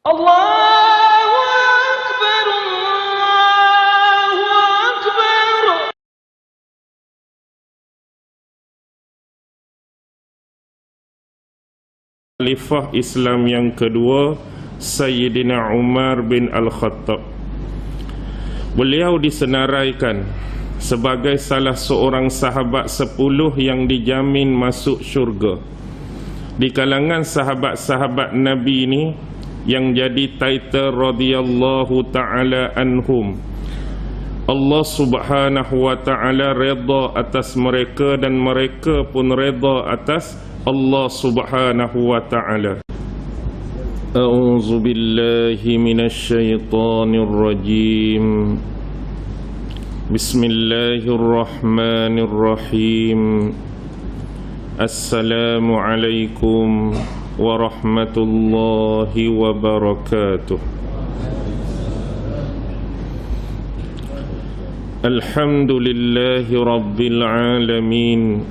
Allahu Akbar, Allahu Akbar. Khalifah Islam yang kedua, Sayyidina Umar bin Al-Khattab. Beliau disenaraikan sebagai salah seorang sahabat 10 yang dijamin masuk syurga. Di kalangan sahabat-sahabat Nabi ini yang jadi title radhiyallahu ta'ala anhum, Allah subhanahu wa ta'ala redha atas mereka dan mereka pun redha atas Allah subhanahu wa ta'ala. A'udzu billahi minasy syaithanir rajim. Bismillahirrahmanirrahim. Assalamualaikum warahmatullahi wabarakatuh. Alhamdulillahi rabbil alamin.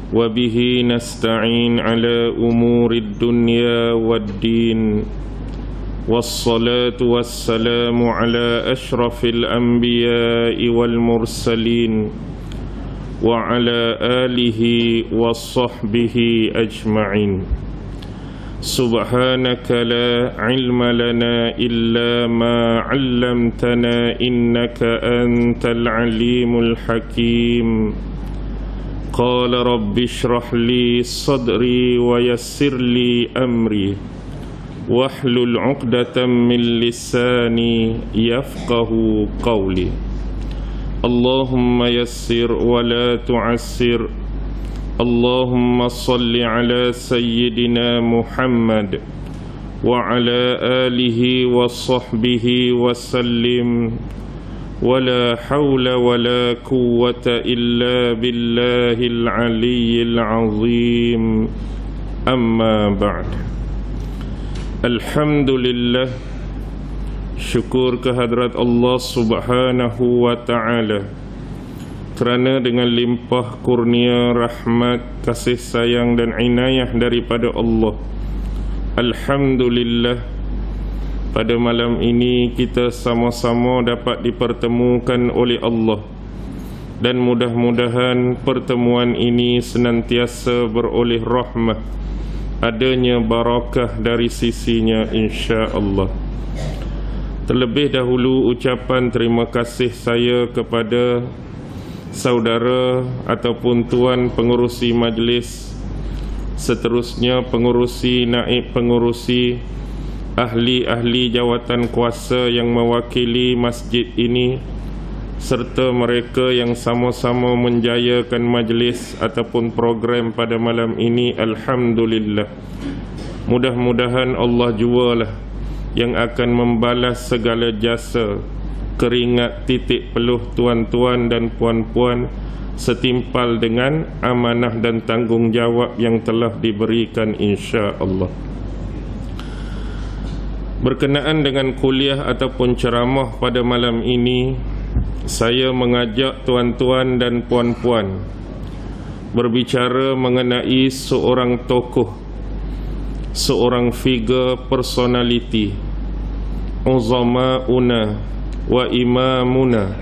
وبه نستعين على أمور الدنيا والدين والصلاة والسلام على أشرف الأنبياء والمرسلين وعلى آله وصحبه أجمعين. سبحانك لا علم لنا إلا ما علمتنا إنك أنت العليم الحكيم. قال رب اشرح لي صدري ويسر لي أمري واحلل عقدة من لساني يفقه قولي. اللهم يسر ولا تعسر. اللهم صل على سيدنا محمد وعلى آله وصحبه وسلم. ولا حول ولا قوة إلا بالله العلي العظيم. أما بعد. Alhamdulillah, syukur kehadrat Allah subhanahu wa ta'ala kerana dengan limpah kurnia, rahmat, kasih sayang dan inayah daripada Allah, alhamdulillah, pada malam ini kita sama-sama dapat dipertemukan oleh Allah. Dan mudah-mudahan pertemuan ini senantiasa beroleh rahmat, adanya barakah dari sisinya insya-Allah. Terlebih dahulu ucapan terima kasih saya kepada saudara ataupun tuan pengurusi majlis, seterusnya pengurusi, naib pengurusi, ahli-ahli jawatan kuasa yang mewakili masjid ini, serta mereka yang sama-sama menjayakan majlis ataupun program pada malam ini. Alhamdulillah, mudah-mudahan Allah jualah yang akan membalas segala jasa, keringat, titik peluh tuan-tuan dan puan-puan setimpal dengan amanah dan tanggungjawab yang telah diberikan insya-Allah. Berkenaan dengan kuliah ataupun ceramah pada malam ini, saya mengajak tuan-tuan dan puan-puan berbicara mengenai seorang tokoh, seorang figure personality, uzama'una wa imamuna.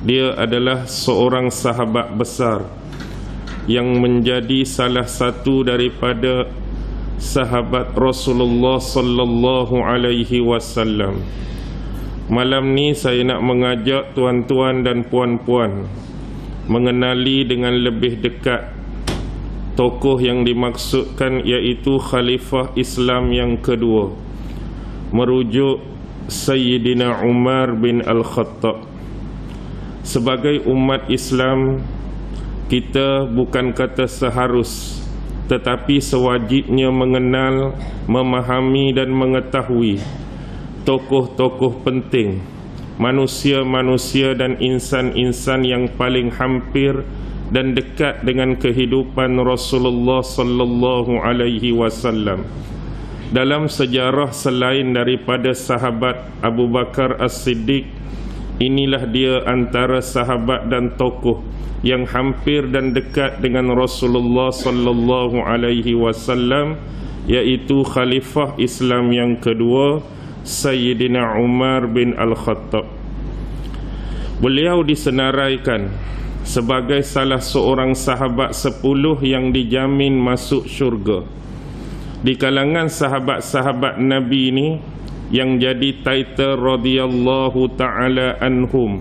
Dia adalah seorang sahabat besar yang menjadi salah satu daripada sahabat Rasulullah sallallahu alaihi wasallam. Malam ni saya nak mengajak tuan-tuan dan puan-puan mengenali dengan lebih dekat tokoh yang dimaksudkan, iaitu Khalifah Islam yang kedua, merujuk Sayyidina Umar bin Al-Khattab. Sebagai umat Islam, kita bukan kata seharus, tetapi sewajibnya mengenal, memahami dan mengetahui tokoh-tokoh penting, manusia-manusia dan insan-insan yang paling hampir dan dekat dengan kehidupan Rasulullah sallallahu alaihi wasallam. Dalam sejarah selain daripada sahabat Abu Bakar As-Siddiq, inilah dia antara sahabat dan tokoh yang hampir dan dekat dengan Rasulullah sallallahu alaihi wasallam iaitu khalifah Islam yang kedua, Sayyidina Umar bin Al-Khattab. Beliau disenaraikan sebagai salah seorang sahabat 10 yang dijamin masuk syurga. Di kalangan sahabat-sahabat Nabi ini yang jadi title radhiyallahu ta'ala anhum,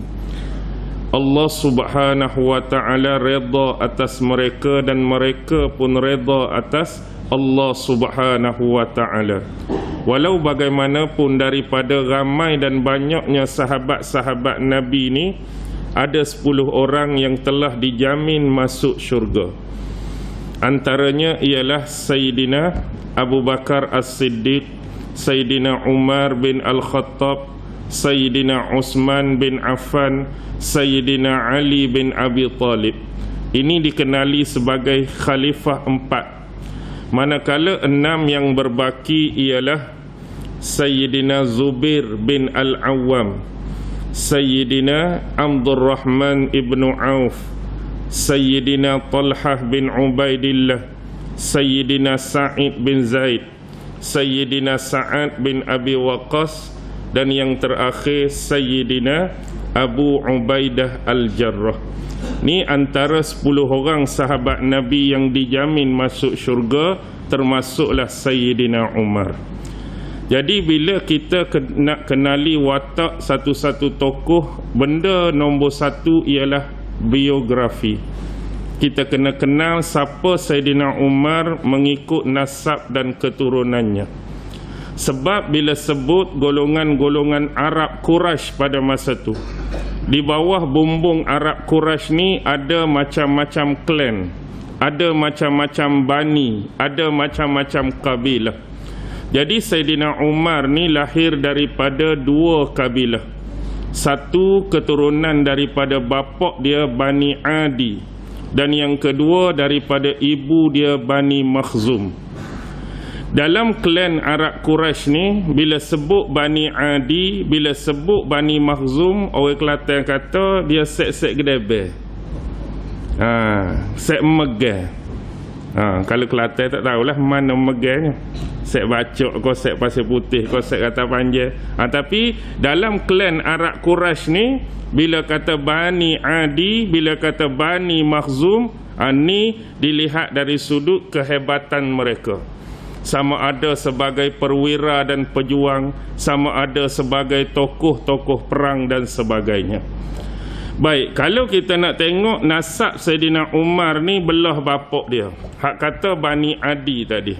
Allah subhanahu wa ta'ala redha atas mereka dan mereka pun redha atas Allah subhanahu wa ta'ala. Walau bagaimanapun daripada ramai dan banyaknya sahabat-sahabat Nabi ini, ada 10 orang yang telah dijamin masuk syurga. Antaranya ialah Sayyidina Abu Bakar As-Siddiq, Sayyidina Umar bin Al-Khattab, Sayyidina Utsman bin Affan, Sayyidina Ali bin Abi Talib. Ini dikenali sebagai Khalifah 4. Manakala 6 yang berbaki ialah Sayyidina Zubair bin Al-Awwam, Sayyidina Abdul Rahman ibn Auf, Sayyidina Talhah bin Ubaidillah, Sayyidina Sa'id bin Zaid, Sayyidina Sa'ad bin Abi Waqqas, dan yang terakhir Sayyidina Abu Ubaidah Al-Jarrah. Ni antara 10 orang sahabat Nabi yang dijamin masuk syurga, termasuklah Sayyidina Umar. Jadi bila kita nak kenali watak satu-satu tokoh, benda nombor 1 ialah biografi. Kita kena kenal siapa Sayyidina Umar mengikut nasab dan keturunannya. Sebab bila sebut golongan-golongan Arab Quraisy pada masa tu, di bawah bumbung Arab Quraisy ni ada macam-macam klan, ada macam-macam bani, ada macam-macam kabilah. Jadi Sayyidina Umar ni lahir daripada 2 kabilah. Satu keturunan daripada bapak dia Bani Adi, dan yang kedua daripada ibu dia Bani Makhzum. Dalam klan Arab Quraisy ni, bila sebut Bani Adi, bila sebut Bani Makhzum, orang Kelantan kata dia sek-sek gedebe. Sek megah. Kalau Kelantan tak tahulah mana megahnya. Sek bacok kau, sek pasir putih kau, sek kata panjang. Tapi dalam klan Arab Quraisy ni, bila kata Bani Adi, bila kata Bani Makhzum, ni dilihat dari sudut kehebatan mereka. Sama ada sebagai perwira dan pejuang, sama ada sebagai tokoh-tokoh perang dan sebagainya. Baik, kalau kita nak tengok nasab Sayyidina Umar ni belah bapak dia, hak kata Bani Adi tadi.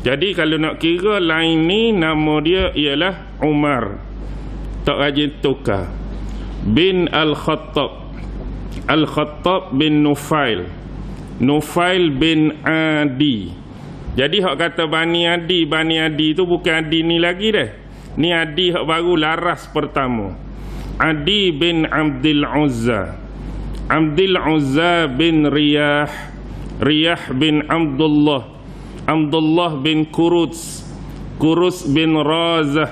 Jadi kalau nak kira lain ni, nama dia ialah Umar, tak rajin tukar, bin Al-Khattab, Al-Khattab bin Nufail, Nufail bin Adi. Jadi hak kata Bani Adi, Bani Adi tu bukan Adi ni lagi dah. Ni Adi hak baru laras pertama. Adi bin Abdul Uzza, Abdul Uzza bin Riyah, Riyah bin Abdullah, Abdullah bin Kuruz, Kuruz bin Razah,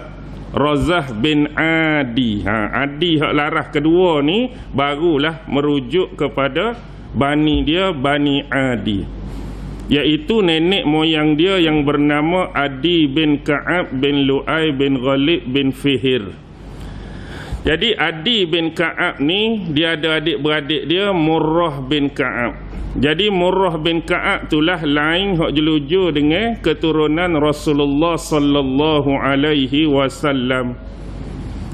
Razah bin Adi. Adi hak laras kedua ni barulah merujuk kepada bani dia Bani Adi, iaitu nenek moyang dia yang bernama Adi bin Ka'ab bin Lu'ay bin Ghalib bin Fihir. Jadi Adi bin Ka'ab ni, dia ada adik-beradik dia Murrah bin Ka'ab. Jadi Murrah bin Ka'ab itulah lain hak jelujur dengan keturunan Rasulullah sallallahu alaihi wasallam.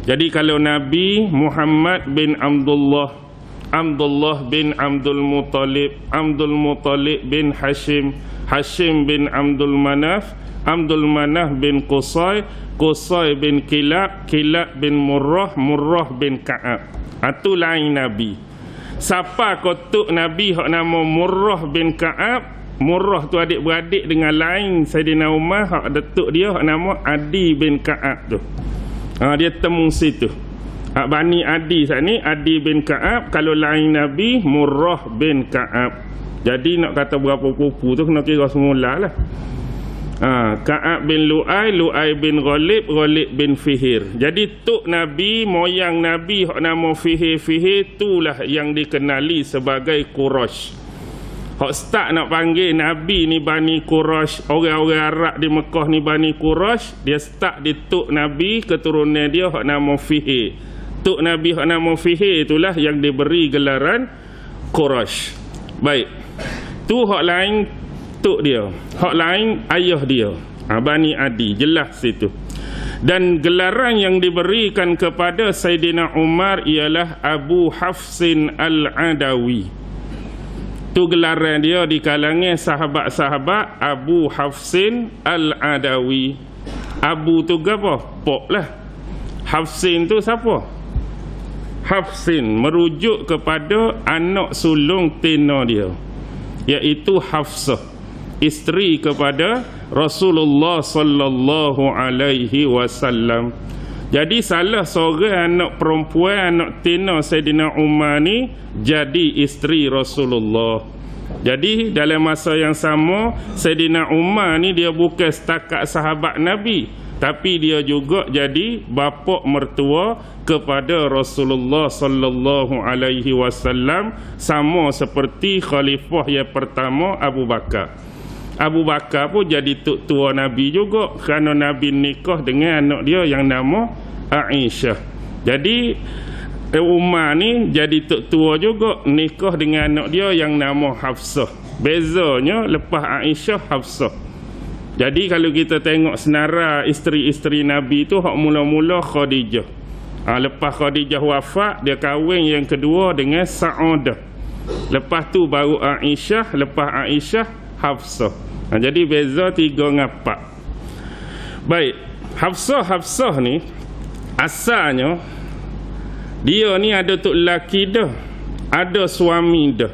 Jadi kalau Nabi Muhammad bin Abdullah, Abdullah bin Abdul Muttalib, Abdul Muttalib bin Hashim, Hashim bin Abdul Manaf, Abdul Manaf bin Qusay, Qusay bin Kilab, Kilab bin Murrah, Murrah bin Ka'ab. Itu lain Nabi. Siapa kotuk Nabi hak nama Murrah bin Ka'ab? Murrah tu adik-beradik dengan lain Sayyidina Umar, hak datuk dia hak nama Adi bin Ka'ab tu. Dia temu situ. Hak Bani Adi saat ni Adi bin Ka'ab, kalau lain Nabi Murrah bin Ka'ab. Jadi nak kata berapa pupu tu kena kira semula lah. Ka'ab bin Lu'ay, Lu'ay bin Ghalib, Ghalib bin Fihir. Jadi tok Nabi, moyang Nabi hak nama Fihir, Fihir itulah yang dikenali sebagai Quraisy. Hak start nak panggil Nabi ni Bani Quraisy, orang-orang Arab di Mekah ni Bani Quraisy, dia start di tok Nabi keturunan dia hak nama Fihi. Tok Nabi hak nama Fihi itulah yang diberi gelaran Quraisy. Baik. Tu hak lain tok dia. Hak lain ayah dia. Bani Adi, jelas situ. Dan gelaran yang diberikan kepada Sayyidina Umar ialah Abu Hafsin Al-Adawi. Tu gelaran dia di kalangan sahabat-sahabat, Abu Hafsin Al-Adawi. Abu tu apa? Pok lah. Hafsin tu siapa? Hafsin merujuk kepada anak sulung tina dia, iaitu Hafsah, isteri kepada Rasulullah sallallahu alaihi wasallam. Jadi salah seorang anak perempuan, anak tina Sayyidina Umar ni jadi isteri Rasulullah. Jadi dalam masa yang sama, Sayyidina Umar ni dia bukan setakat sahabat Nabi, tapi dia juga jadi bapa mertua kepada Rasulullah sallallahu alaihi wasallam, sama seperti khalifah yang pertama Abu Bakar. Abu Bakar pun jadi tok tua Nabi juga, kerana Nabi nikah dengan anak dia yang nama Aisyah. Jadi Umar ni jadi tok tua juga, nikah dengan anak dia yang nama Hafsah. Bezanya lepas Aisyah, Hafsah. Jadi kalau kita tengok senara isteri-isteri Nabi tu, hak mula-mula Khadijah. Lepas Khadijah wafat, dia kahwin yang kedua dengan Sa'adah. Lepas tu baru Aisyah, lepas Aisyah Hafsah. Jadi beza 3 dengan 4. Baik, Hafsah ni asalnya dia ni ada tok lelaki dah, ada suami dah.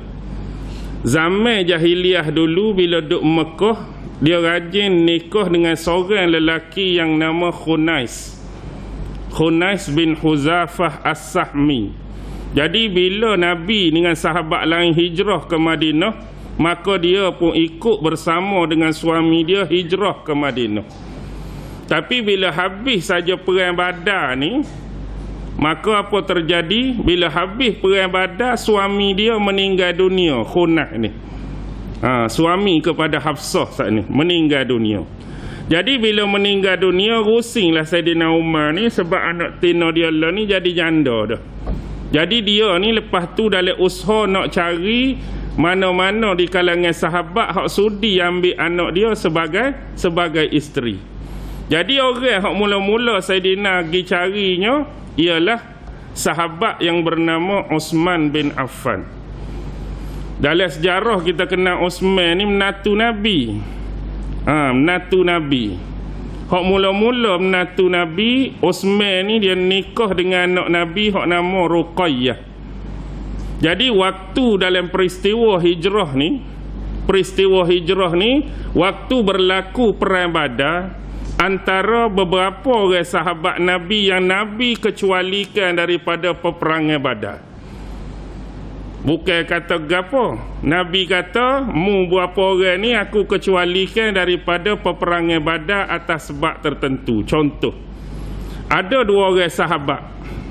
Zaman jahiliah dulu bila duk Mekah, dia rajin nikah dengan seorang lelaki yang nama Khunais bin Huzafah As-Sahmi. Jadi bila Nabi dengan sahabat lain hijrah ke Madinah, maka dia pun ikut bersama dengan suami dia hijrah ke Madinah. Tapi bila habis saja perang Badar ni, maka apa terjadi? Bila habis perang Badar, suami dia meninggal dunia, Khunais ni. Suami kepada Hafsah saat ni meninggal dunia. Jadi bila meninggal dunia, rusinglah Sayyidina Umar ni, sebab anak tina dia lah ni jadi janda dah. Jadi dia ni lepas tu dalam usaha nak cari mana-mana di kalangan sahabat hak sudi ambil anak dia sebagai isteri. Jadi orang hak mula-mula Sayyidina pergi carinya ialah sahabat yang bernama Uthman bin Affan. Dalam sejarah kita kenal Uthman ni menatu Nabi. Menatu Nabi. Hak mula-mula menatu Nabi, Uthman ni dia nikah dengan anak Nabi hak nama Ruqayyah. Jadi waktu dalam peristiwa hijrah ni, waktu berlaku perang Badar, antara beberapa orang sahabat Nabi yang Nabi kecualikan daripada peperangan Badar. Bukan kata gapo, Nabi kata, mu berapa orang ni aku kecualikan daripada peperangan Badar atas sebab tertentu. Contoh, ada 2 orang sahabat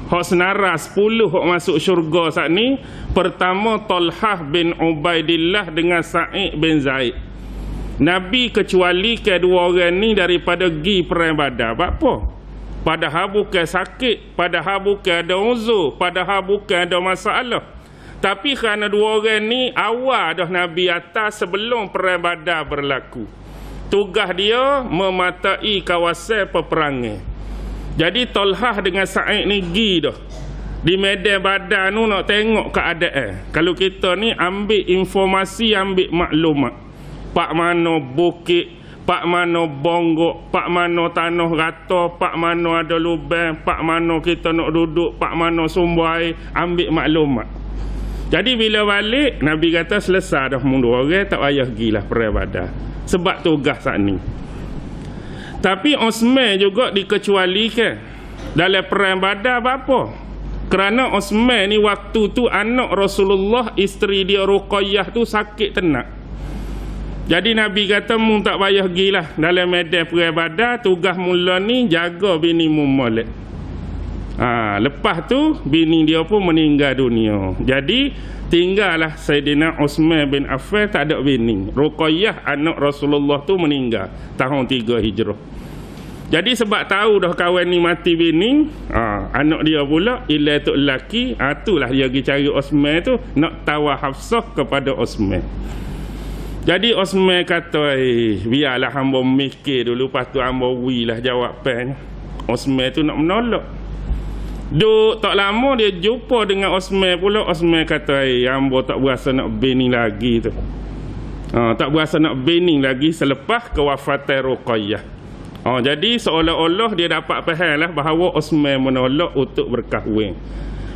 hak senara 10 hak masuk syurga saat ni. Pertama Talhah bin Ubaidillah dengan Sa'id bin Zaid. Nabi kecualikan 2 orang ni daripada pergi perang Badar. Apa? Padahal bukan sakit, padahal bukan ada uzur, padahal bukan ada masalah. Tapi kerana 2 orang ni awal dah Nabi atas sebelum perang Badar berlaku. Tugas dia mematai kawasan peperangan. Jadi Talhah dengan Sa'id ni pergi dah di medan Badar ni nak tengok keadaan. Kalau kita ni ambil informasi, ambil maklumat, pak mana bukit, pak mana bonggok, pak mana tanah rata, pak mana ada lubang, pak mana kita nak duduk, pak mana sumber air, ambil maklumat. Jadi bila balik, Nabi kata selesai dah mu 2 orang, tak payah pergilah perang Badar, sebab tugas saat ni. Tapi Uthman juga dikecualikan dalam perang Badar. Apa? Kerana Uthman ni waktu tu anak Rasulullah, isteri dia Ruqayyah tu sakit tenat. Jadi Nabi kata mu tak payah pergilah dalam medan perang Badar, tugas mula ni jaga bini mu molek. Lepas tu bini dia pun meninggal dunia. Jadi tinggallah Saidina Osman bin Affan, tak ada bini. Ruqayyah anak Rasulullah tu meninggal tahun 3 Hijrah. Jadi sebab tahu dah kawan ni mati bini, anak dia pula ila tu lelaki, itulah dia pergi cari Osman tu nak tawar Hafsah kepada Osman. Jadi Osman kata, biarlah hamba mikir dulu, lepas tu hamba wilah jawapannya. Osman tu nak menolak. Duk tak lama dia jumpa dengan Osman pula. Osman kata, hamba tak berasa nak bini lagi tu. Tak berasa nak bini lagi selepas kewafatan Ruqayyah. Jadi seolah-olah dia dapat faham lah bahawa Osman menolak untuk berkahwin.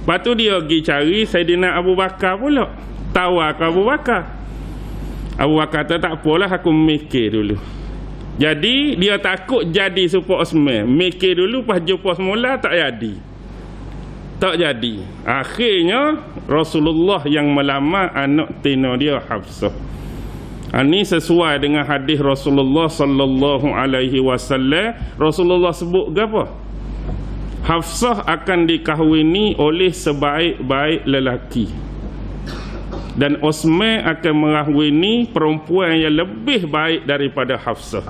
Lepas tu dia pergi cari Saidina Abu Bakar pula. Tawar ke Abu Bakar. Abu Bakar kata, tak apalah, aku mikir dulu. Jadi dia takut jadi supaya Osman. Mikir dulu, pas jumpa semula tak jadi. Tak jadi. Akhirnya Rasulullah yang melamar anak tina dia Hafsah. Ini sesuai dengan hadis Rasulullah sallallahu alaihi wasallam. Rasulullah sebut ke apa? Hafsah akan dikahwini oleh sebaik-baik lelaki. Dan Osman akan mengahwini perempuan yang lebih baik daripada Hafsah.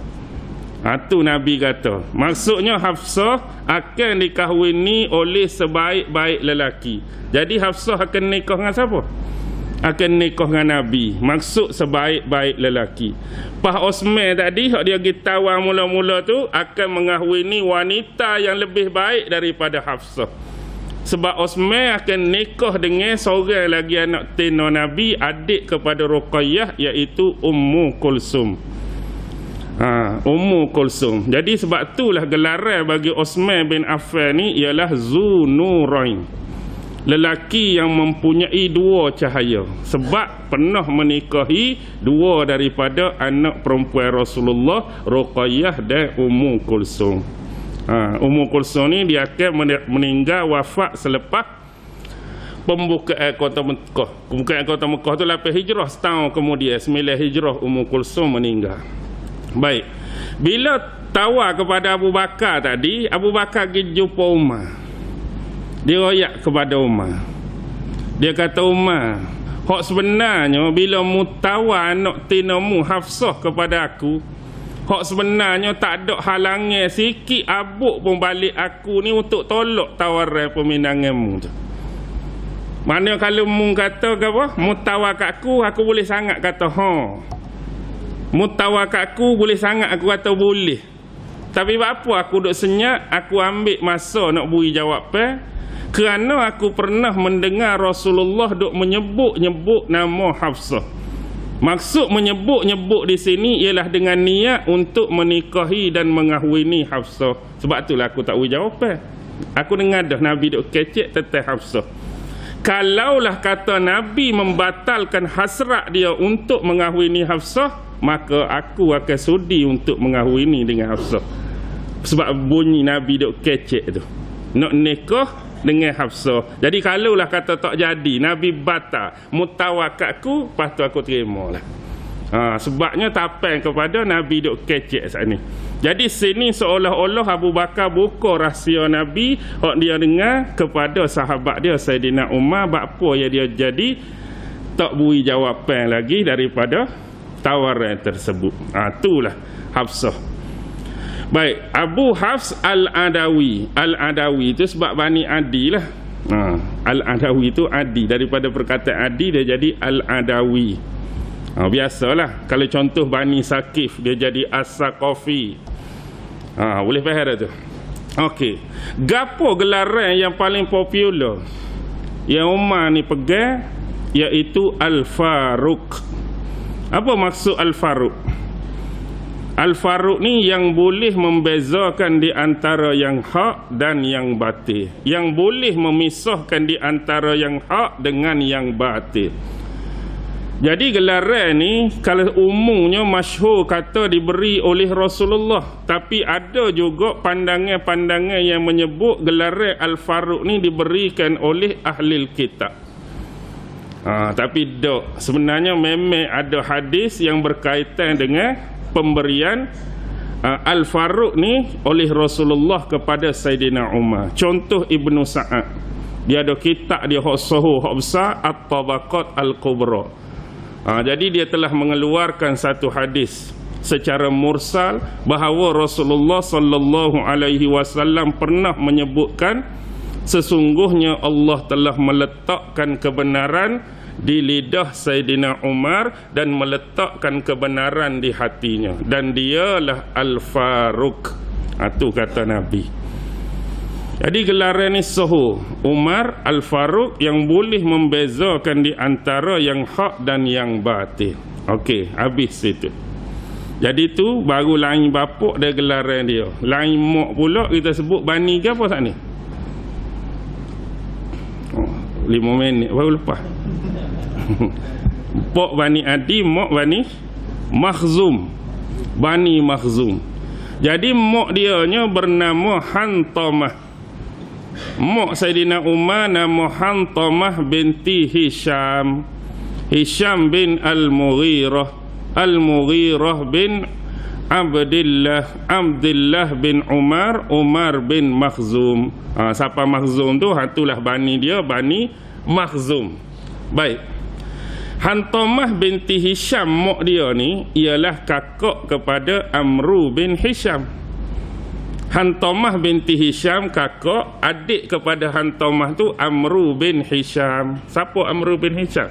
Itu Nabi kata. Maksudnya Hafsah akan dikahwini oleh sebaik-baik lelaki. Jadi Hafsah akan nikah dengan siapa? Akan nikah dengan Nabi. Maksud sebaik-baik lelaki. Pas Osman tadi, hak dia pergi tawar mula-mula tu, akan mengahwini wanita yang lebih baik daripada Hafsah. Sebab Osman akan nikah dengan seorang lagi anak tina Nabi, adik kepada Ruqayyah, iaitu Ummu Kulsum. Ummu Kulsum. Jadi sebab itulah gelaran bagi Osman bin Affan ni ialah Zunurain, lelaki yang mempunyai dua cahaya. Sebab pernah menikahi dua daripada anak perempuan Rasulullah, Ruqayyah dan Ummu Kulsum. Ummu Kulsum ni dia akan meninggal wafat selepas pembukaan kota Mekah. Pembukaan kota Mekah tu 8 Hijrah, setahun kemudian 9 Hijrah Ummu Kulsum meninggal. Baik. Bila tawar kepada Abu Bakar tadi, Abu Bakar pergi jumpa Umar. Dia royak kepada Umar. Dia kata, Umar, hak sebenarnya bila mu tawar anak tinamu Hafsah kepada aku, hak sebenarnya tak ada halangan sikit abuk pun balik aku ni untuk tolak tawaran peminanganmu tu. Mana kalau mu kata ke apa, mu tawar kat aku boleh sangat kata mu tawar kat aku boleh sangat aku kata boleh. Tapi apa aku duk senyap, aku ambil masa nak beri jawapan, kerana aku pernah mendengar Rasulullah duk menyebut-nyebut nama Hafsah. Maksud menyebut-nyebut di sini ialah dengan niat untuk menikahi dan mengahwini Hafsah. Sebab itulah aku tak beri jawapan. Aku dengar dah Nabi duk kecek tentang Hafsah. Kalaulah kata Nabi membatalkan hasrat dia untuk mengahwini Hafsah, maka aku akan sudi untuk mengahwini dengan Hafsah. Sebab bunyi Nabi duk kecek tu, nak nikah dengan Hafsah. Jadi kalaulah kata tak jadi, Nabi batal, mutawar kat aku, lepas tu aku terima lah. Sebabnya tapan kepada Nabi duk kecek saat ni. Jadi sini seolah-olah Abu Bakar buka rahsia Nabi hak dia dengar kepada sahabat dia Saidina Umar, apa yang dia jadi tak beri jawapan lagi daripada tawaran tersebut. Itulah Hafsah. Baik, Abu Hafs Al-Adawi. Al-Adawi itu sebab Bani Adi lah. Al-Adawi itu Adi, daripada perkataan Adi dia jadi Al-Adawi. Biasalah kalau contoh Bani Saqif dia jadi As-Saqafi. Boleh faham dah tu. Okey. Gapo gelaran yang paling popular yang Umar ni pegang, iaitu Al-Faruq. Apa maksud Al-Faruq? Al-Faruq ni yang boleh membezakan di antara yang hak dan yang batil, yang boleh memisahkan di antara yang hak dengan yang batil. Jadi gelaran ni kalau umumnya masyhur kata diberi oleh Rasulullah, tapi ada juga pandangan-pandangan yang menyebut gelaran Al-Faruq ni diberikan oleh ahli kitab. Tapi tak, sebenarnya memang ada hadis yang berkaitan dengan pemberian Al-Faruq ni oleh Rasulullah kepada Sayyidina Umar. Contoh Ibnu Sa'ad, dia ada kitab dia hak sahih hak besar, At-Tabaqat Al-Kubra. Jadi dia telah mengeluarkan satu hadis secara mursal bahawa Rasulullah sallallahu alaihi wasallam pernah menyebutkan sesungguhnya Allah telah meletakkan kebenaran di lidah Sayyidina Umar dan meletakkan kebenaran di hatinya, dan dialah Al-Faruq. Itu kata Nabi. Jadi gelaran ni sahih. Umar Al-Faruq yang boleh membezakan di antara yang hak dan yang batil. Okey, habis situ. Jadi tu baru lain bapak dia gelaran dia. Lain mak pula kita sebut Bani ke apa saat ni? 5 minit baru lepas. Pak Bani Adi, mak Bani Makhzum. Bani Makhzum. Jadi mak dia nya bernama Hantamah. Mak Sayyidina Umar nama Hantamah binti Hisham. Hisham bin Al-Mughirah. Al-Mughirah bin Abdullah bin Umar. Umar bin Makhzum. Siapa Makhzum tu? Itulah bani dia, Bani Makhzum. Baik. Hantamah binti Hisham mak dia ni ialah kakak kepada Amru bin Hisham. Hantamah binti Hisham kakak adik kepada Hantamah tu Amru bin Hisham. Siapa Amru bin Hisham?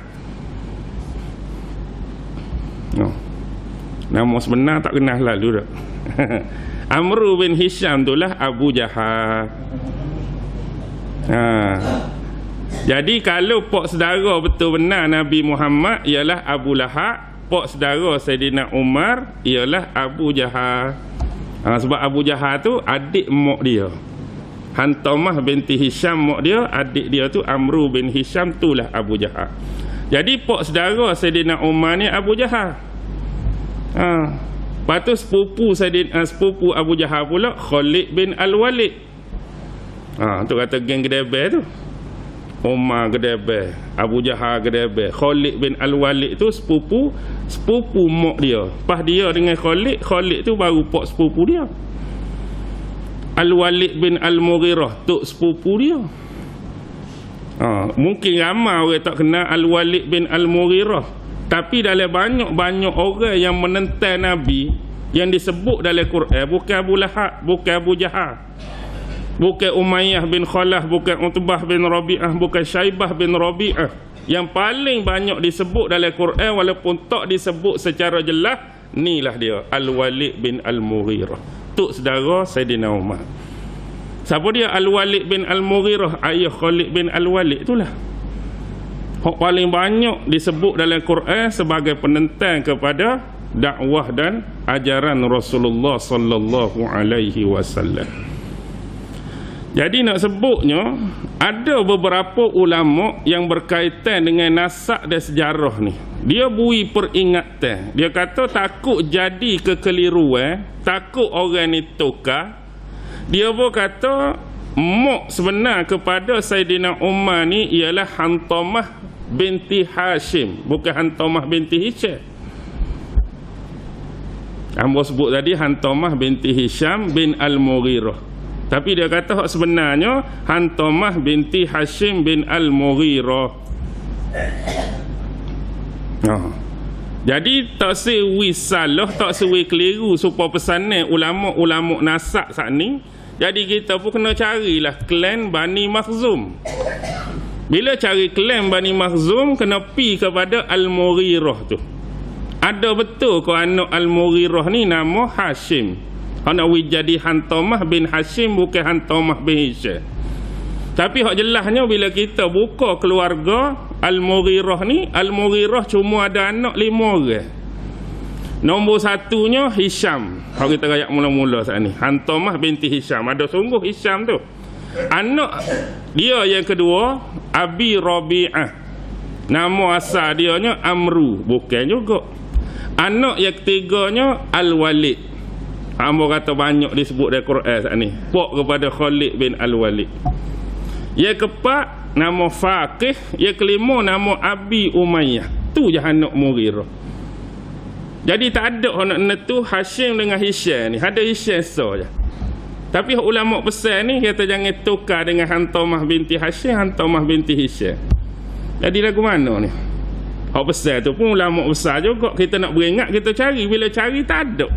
Nama sebenar tak kenal lalu dah. Amru bin Hisham itulah Abu Jahal. Jadi kalau pak saudara betul benar Nabi Muhammad ialah Abu Lahab, pak saudara Sayyidina Umar ialah Abu Jahal. Sebab Abu Jahal tu adik mak dia. Hantamah binti Hisham mak dia, adik dia tu Amru bin Hisham, itulah Abu Jahal. Jadi pak saudara Sayyidina Umar ni Abu Jahal. Lepas tu sepupu Abu Jahal pula Khalid bin Al-Walid. Tu kata geng Gedebel tu. Umar Gedebel, Abu Jahal Gedebel, Khalid bin Al-Walid tu sepupu mak dia. Pas dia dengan Khalid tu baru pak sepupu dia. Al-Walid bin Al-Mughirah tok sepupu dia. Mungkin ramai orang tak kenal Al-Walid bin Al-Mughirah, tapi dalam banyak orang yang menentang Nabi yang disebut dalam Quran bukan Abu Lahab, bukan Abu Jahal, bukan Umayyah bin Khalaf, bukan Utbah bin Rabi'ah, bukan Syaibah bin Rabi'ah. Yang paling banyak disebut dalam Quran walaupun tak disebut secara jelas, inilah dia Al-Walid bin Al-Mughirah, tok saudara Sayyidina Umar. Siapa dia Al-Walid bin Al-Mughirah? Ayah Khalid bin Al-Walid itulah. Hak paling banyak disebut dalam Quran sebagai penentang kepada dakwah dan ajaran Rasulullah sallallahu alaihi wasallam. Jadi nak sebutnya ada beberapa ulama yang berkaitan dengan nasab dan sejarah ni. Dia beri peringatan. Dia kata takut jadi kekeliruan, takut orang ni tukar. Dia pun kata mak sebenar kepada Sayyidina Umar ni ialah Hantamah binti Hashim, bukan Hantamah binti Hisham. Ambo sebut tadi Hantamah binti Hisham bin Al-Mughirah. Tapi dia kata hak sebenarnya Hantamah binti Hashim bin Al-Mughirah. Jadi tak sewi salah, tak sewi keliru supaya pesanan ulama-ulama nasab saat ni. Jadi kita pun kena carilah klan Bani Makhzum. Bila cari klan Bani Makhzum, kena pi kepada Al-Mughirah tu. Ada betul ke anak Al-Mughirah ni nama Hashim? Anak jadi Hantamah bin Hashim, bukan Hantamah bin Hisham. Tapi hak jelasnya bila kita buka keluarga Al-Mughirah ni, Al-Mughirah cuma ada anak 5 orang. Nombor satunya Hisham. Hak kita rayak mula-mula saat ni, Hantamah binti Hisham. Ada sungguh Hisham tu. Anak dia yang kedua Abi Rabi'ah. Nama asal dia nya Amru, bukan juga. Anak yang ketiganya Al-Walid. Hamba kata banyak disebut dalam Quran saat ni. Pak kepada Khalid bin Al-Walid. Yang keempat nama Faqih, yang kelima nama Abi Umayyah. Tu je anak Mughirah. Jadi tak ada orang nak netu Hashim dengan Hisham ni. Ada Hisham so je. Tapi ulama besar ni kata jangan tukar dengan Hantamah binti Hashim, Hantamah binti Hisham. Jadi lagu mana ni? Hak besar tu pun ulama besar juga. Kita nak beringat, kita cari. Bila cari tak ada.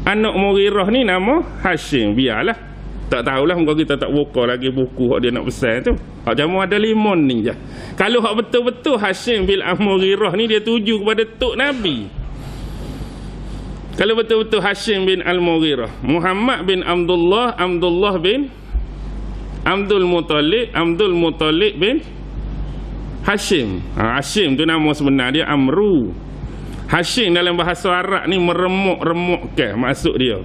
Anak Mughirah ni nama Hashim. Biarlah. Tak tahulah muka kita tak buka lagi buku hak dia nak besar tu. Hak jamu ada limon ni je. Kalau hak betul-betul Hashim bin Al-Mughirah ni dia tuju kepada Tok Nabi. Kalau betul-betul Hashim bin Al-Mughirah, Muhammad bin Abdullah, Abdullah bin Abdul Muttalib bin Hashim. Hashim tu nama sebenar dia Amru. Hashim dalam bahasa Arab ni meremuk-remukkan maksud dia.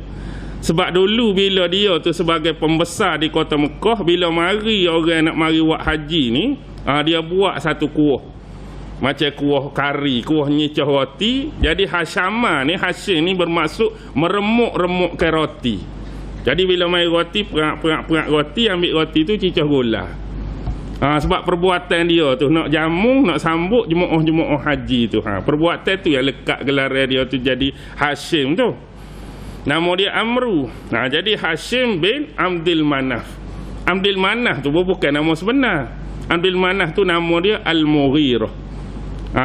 Sebab dulu bila dia tu sebagai pembesar di kota Mekah, bila mari orang nak mari buat haji ni, dia buat satu kuah. Macam kuah kari, kuah nyicah roti. Jadi Hashama ni, Hashim ni bermaksud meremuk-remukkan roti. Jadi bila main roti, perak roti, ambil roti tu cicah gula. Sebab perbuatan dia tu nak jamu, nak sambut jemaah-jemaah haji tu. Perbuatan tu yang lekat gelar dia tu jadi Hashim tu. Nama dia Amru. Jadi Hashim bin Abdul Manaf. Abdul Manaf tu bukan nama sebenar. Abdul Manaf tu nama dia Al-Mughirah.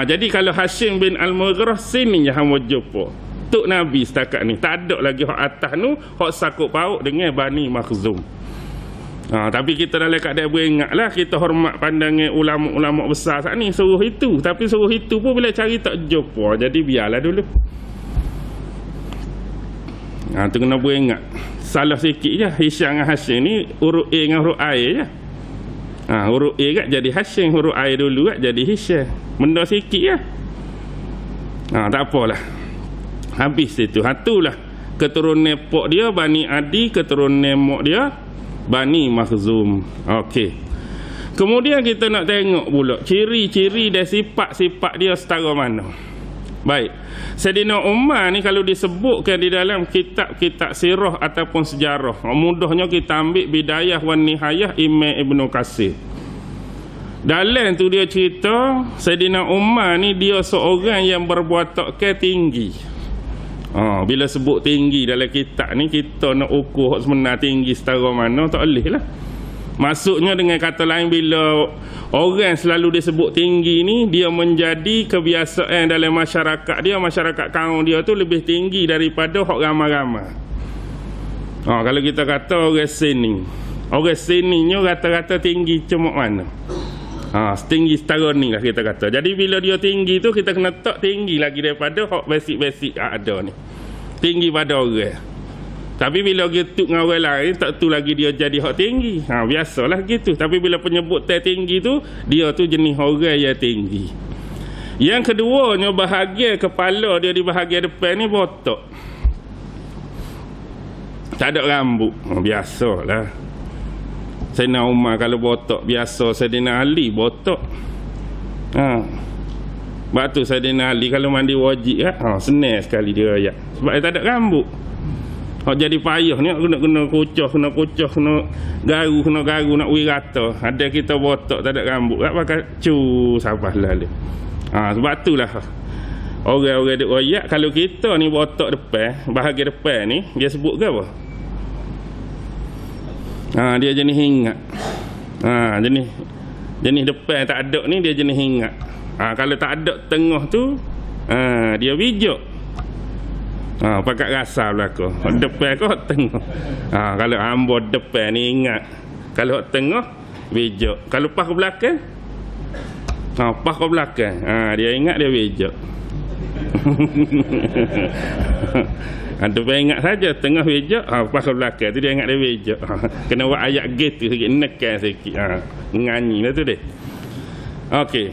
Jadi kalau Hashim bin Al-Mughirah sini je hamba jumpa Tok Nabi setakat ni. Tak ada lagi hak atas tu, hak sakut paut dengan Bani Makhzum. Tapi kita dalam keadaan beringatlah, kita hormat pandangan ulama-ulama besar saat ni suruh itu. Tapi suruh itu pun bila cari tak jumpa. Jadi biarlah dulu. Tu kena beringat. Salah sikit je. Hisham dengan Hashim ni huruf A dengan huruf I je. Huruf A kat jadi Hashim, huruf I dulu kat jadi Hisham. Benda sikit je. Tak apalah. Habis itu. Itulah keturunan pok dia Bani Adi, keturunan mak dia Bani Makhzum. Okey. Kemudian kita nak tengok pula ciri-ciri dan sifat-sifat dia setara mana. Baik. Sayyidina Umar ni kalau disebutkan di dalam kitab-kitab sirah ataupun sejarah, mudahnya kita ambil Bidayah wan Nihayah Imam Ibn Katsir. Dalam tu dia cerita Sayyidina Umar ni dia seorang yang berwatak tinggi. Bila sebut tinggi dalam kitab ni, kita nak ukur sebenar tinggi setara mana tak boleh lah. Maksudnya dengan kata lain, bila orang selalu disebut tinggi ni, dia menjadi kebiasaan dalam masyarakat dia, masyarakat kaum dia tu lebih tinggi daripada hak ramai-ramai. Kalau kita kata orang sini nya rata-rata tinggi cuma mana? Tinggi setara ni lah kita kata. Jadi bila dia tinggi tu, kita kena tak tinggi lagi daripada hak basic-basic ada ni. Tinggi pada orang. Tapi bila gitu dengan orang lain, tak tu lagi dia jadi hak tinggi. Biasalah gitu. Tapi bila penyebutan tinggi tu, dia tu jenis orang yang tinggi. Yang keduanya, bahagian kepala dia di bahagian depan ni botak. Tak ada rambut. Biasalah. Sayyidina Umar kalau botak biasa, Sayyidina Ali botak. Sebab tu Sayyidina Ali kalau mandi wajib senang sekali dia ayat. Sebab dia tak ada rambut. Jadi payah ni kena kucah, kena garu, nak wirata. Ada kita botak tak ada rambut, tak pakai sabar lalu. Sebab itulah orang-orang duk royak, kalau kita ni botak depan, bahagian depan ni, dia sebut ke apa? Dia jenis ingat. Jenis depan tak ada ni dia jenis ingat. Kalau tak ada tengah tu, dia bijak. Pakat rasa belakang. Depan kau tengah. Kalau hamba depan ni ingat. Kalau tengah bijak. Kalau pas ke belakang, pas ke belakang, dia ingat dia bijak. Depan ingat saja, tengah bijak, pas ke belakang tu dia ingat dia bijak. Kena buat ayat gitu sikit, nekan sikit. Nganyi lah tu dia. Okey.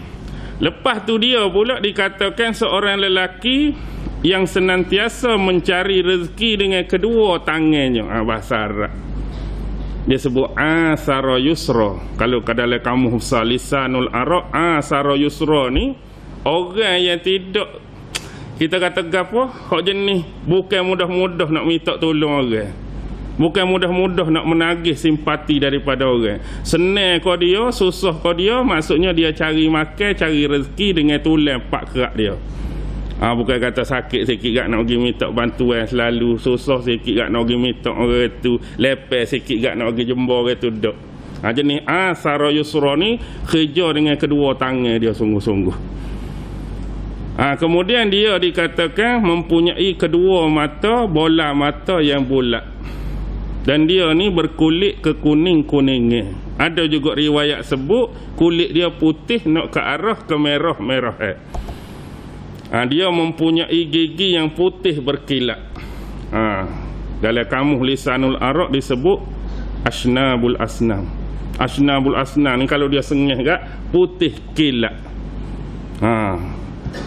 Lepas tu dia pula dikatakan seorang lelaki yang senantiasa mencari rezeki dengan kedua tangannya. Bahasa Arab dia sebut asara yusra. Kalau dalam kamus lisanul Arab, asara yusra ni orang yang tidak, kita kata gapo, hak jenis bukan mudah-mudah nak minta tolong orang, bukan mudah-mudah nak menagih simpati daripada orang. Senang kau dia, susah kau dia, maksudnya dia cari makan, cari rezeki dengan tulang pak kerak dia. Bukan kata sakit sikit gak nak pergi minta bantuan selalu, susah sikit gak nak pergi minta orang tu, lepeh sikit gak nak pergi jembor orang tu dok. Jenis asara yusra ni kerja dengan kedua tangan dia sungguh-sungguh. Kemudian dia dikatakan mempunyai kedua mata, bola mata yang bulat. Dan dia ni berkulit kekuning-kuningnya. Ada juga riwayat sebut kulit dia putih nak ke arah kemerah-merah. Dia mempunyai gigi yang putih berkilat. Dalam kamus Lisanul Arab disebut asnabul asnam. Asnabul asnam ni kalau dia sengih gak putih kilat.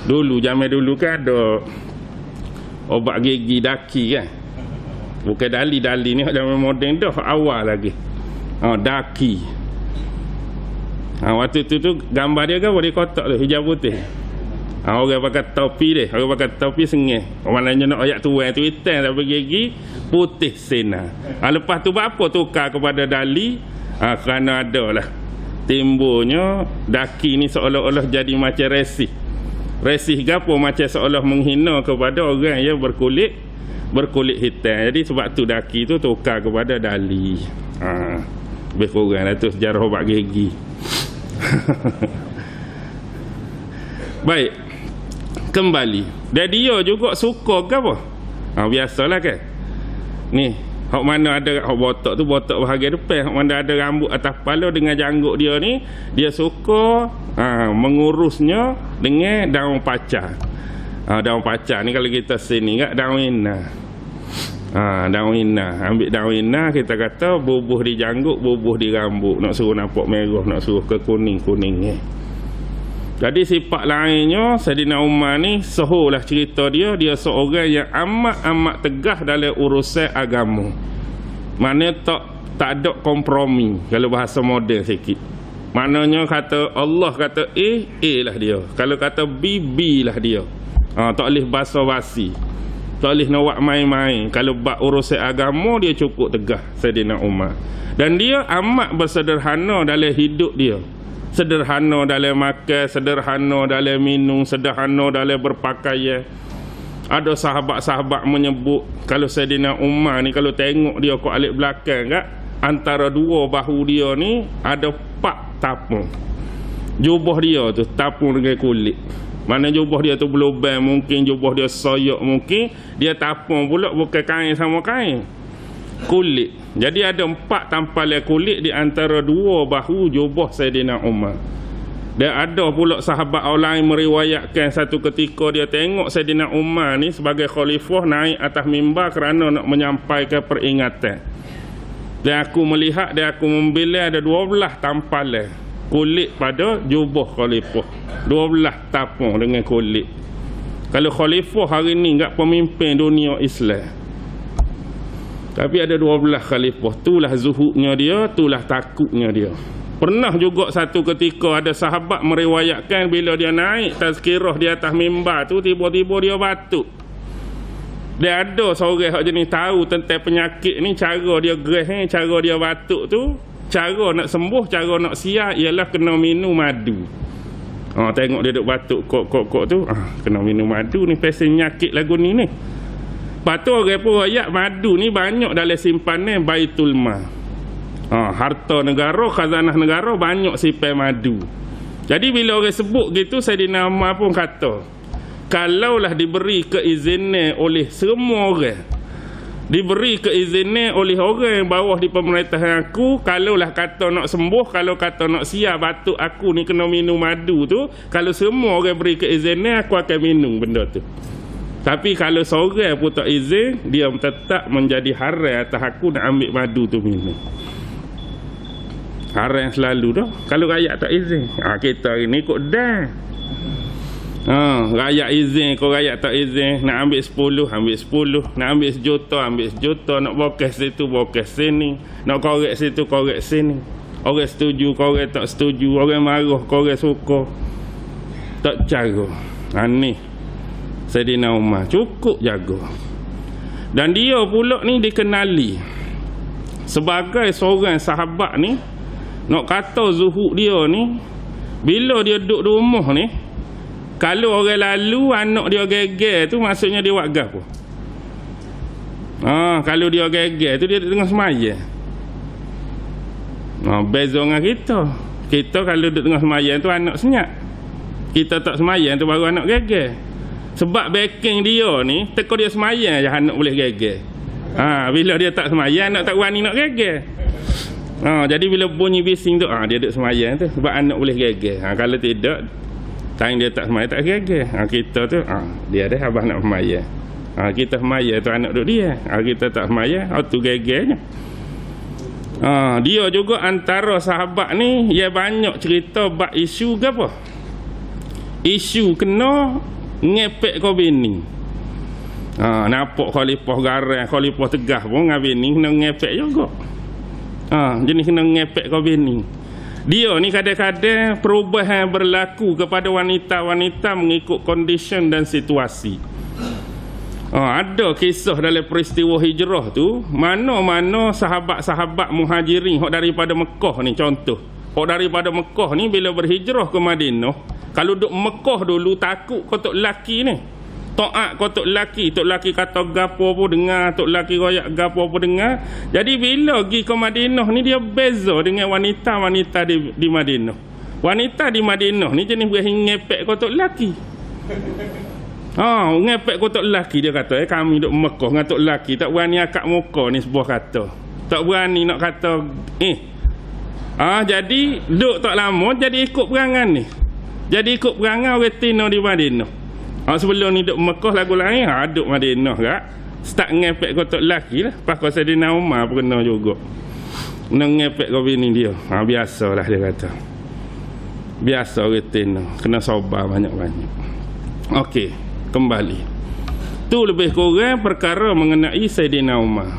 Dulu zaman dulu kan ada obat gigi daki kan. Bukan dali-dali ni zaman moden dah awal lagi. Daki. Waktu tu gambar dia kan boleh kotak tu hijau putih. Orang pakai topi dia, orang pakai topi sengih. Maknanya nak ayat tuan tu hitam tapi gigi putih sena. Lepas tu apa tukar kepada dali? Kerana ada lah timbulnya daki ni seolah-olah jadi macam resih. Resih gapo macam seolah menghina kepada orang yang berkulit hitam. Jadi sebab tu daki tu tukar kepada dali. Lebih kurang lah tu sejarah obat gigi. Baik, kembali. Dan dia juga suka ke apa? Biasalah kan. Ni, hak mana ada hak botak tu botak bahagian depan, hak mana ada rambut atas kepala dengan janggut dia ni, dia suka mengurusnya dengan daun pacar. Daun pacar ni kalau kita sini kat daun ina. Daun ina, ambil daun ina kita kata bubuh di janggut, bubuh di rambut, nak suruh nampak merah, nak suruh ke kuning-kuning. Jadi sifat lainnya Saidina Umar ni seholah cerita dia seorang yang amat tegas dalam urusan agama. Maknanya tak ada kompromi kalau bahasa moden sikit. Maknanya kata Allah kata A lah dia. Kalau kata B lah dia. Tak boleh basa-basi. Tak boleh nak buat main-main. Kalau bab urusan agama dia cukup tegas Saidina Umar. Dan dia amat bersederhana dalam hidup dia. Sederhana dalam makan, sederhana dalam minum, sederhana dalam berpakaian. Ada sahabat-sahabat menyebut kalau Saidina Umar ni kalau tengok dia kat alik belakang kat antara dua bahu dia ni ada 4 tapung. Jubah dia tu tapung dengan kulit. Mana jubah dia tu berlubang mungkin, jubah dia soyok mungkin, dia tapung pula bukan kain sama kain, kulit. Jadi ada 4 tampalan kulit di antara 2 bahu jubah Saidina Umar. Dan ada pula sahabat orang lain meriwayatkan satu ketika dia tengok Saidina Umar ni sebagai khalifah naik atas mimbar kerana nak menyampaikan peringatan. Dan aku melihat dan aku membela ada 12 tampalan kulit pada jubah khalifah. 12 tapung dengan kulit. Kalau khalifah hari ni enggak pemimpin dunia Islam. Tapi ada 12 khalifah. Itulah zuhudnya dia, itulah takutnya dia. Pernah juga satu ketika ada sahabat meriwayatkan bila dia naik tazkirah di atas mimbar tu tiba-tiba dia batuk. Dia ada seorang yang jenis tahu tentang penyakit ni, cara dia gerah, cara dia batuk tu, cara nak sembuh, cara nak sihat ialah kena minum madu. Tengok dia duk batuk kok tu, kena minum madu ni pasal penyakit lagu ni. Lepas tu orang pun rakyat madu ni banyak dalam simpanan Baitul Mal. Harta negara, khazanah negara banyak simpan madu. Jadi bila orang sebut gitu, Saidina Umar pun kata, kalaulah diberi keizinan oleh semua orang, diberi keizinan oleh orang yang bawah di pemerintahan aku, kalaulah kata nak sembuh, kalau kata nak siap batuk aku ni kena minum madu tu, kalau semua orang beri keizinan aku akan minum benda tu. Tapi kalau seorang pun tak izin, dia tetap menjadi haram atas aku nak ambil madu tu minum. Haram selalu dah kalau rakyat tak izin. Kita hari ni ikut dah. Rakyat izin, kau rakyat tak izin, nak ambil 10, ambil 10, nak ambil sejuta, ambil sejuta, nak bokeh situ, bokeh sini, nak korek situ, korek sini. Orang setuju, korek tak setuju, orang marah, korek suka. Tak jaga. Ni Saidina Umar cukup jaga. Dan dia pula ni dikenali sebagai seorang sahabat ni, nak kata zuhud dia ni, bila dia duduk di rumah ni, Kalau orang lalu anak dia geger tu maksudnya dia buat gapo? Kalau dia geger tu dia tengah semaya. Beza dengan kita. Kita kalau duduk tengah semaya tu anak senyap. Kita tak semaya tu baru anak geger. Sebab backing dia ni teko dia semaya je anak boleh geger. Bila dia tak semaya anak tak berani nak geger. Jadi bila bunyi bising tu dia duduk semaya tu sebab anak boleh geger. Kalau tidak time dia tak semaya tak geger. Kita tu dia dah abah nak semaya. Kita semaya tu anak duduk dia. Kita tak semaya tu gegernya. Dia juga antara sahabat ni dia banyak cerita bab isu ke apa? Isu kena ngepek kau bini. Nampak khalifah garang, khalifah tegah pun dengan bini kena ngepek juga. Jenis kena ngepek kau bini. Dia ni kadang-kadang perubahan berlaku kepada wanita-wanita mengikut kondisi dan situasi. Ada kisah dalam peristiwa hijrah tu, mana-mana sahabat-sahabat muhajirin hok daripada Mekah ni contoh. Hok daripada Mekah ni bila berhijrah ke Madinah, kalau duk Mekah dulu takut kotok lelaki ni. Taat kotok lelaki kata gapo apa dengar, tok lelaki royak gapo apa dengar. Jadi bila pergi ke Madinah ni dia beza dengan wanita-wanita di Madinah. Wanita di Madinah ni jenis ngepek kotok lelaki. Ngepek kotok lelaki dia kata, kami duk Mekah dengan tok lelaki tak berani akak muka ni sebuah kata. Tak berani nak kata jadi duk tak lama jadi ikut perangan ni. Jadi ikut perangan orang Tino di Madinah. Sebelum ni duk Mekah lagu lain, duk Madinah kak. Start ngepek kotok lelaki lah. Pasal Saidina Umar pun kena juga. Kena ngepek kau bini dia. Biasalah dia kata. Biasa orang Tino. Kena sabar banyak-banyak. Okey, kembali. Tu lebih kurang perkara mengenai Saidina Umar.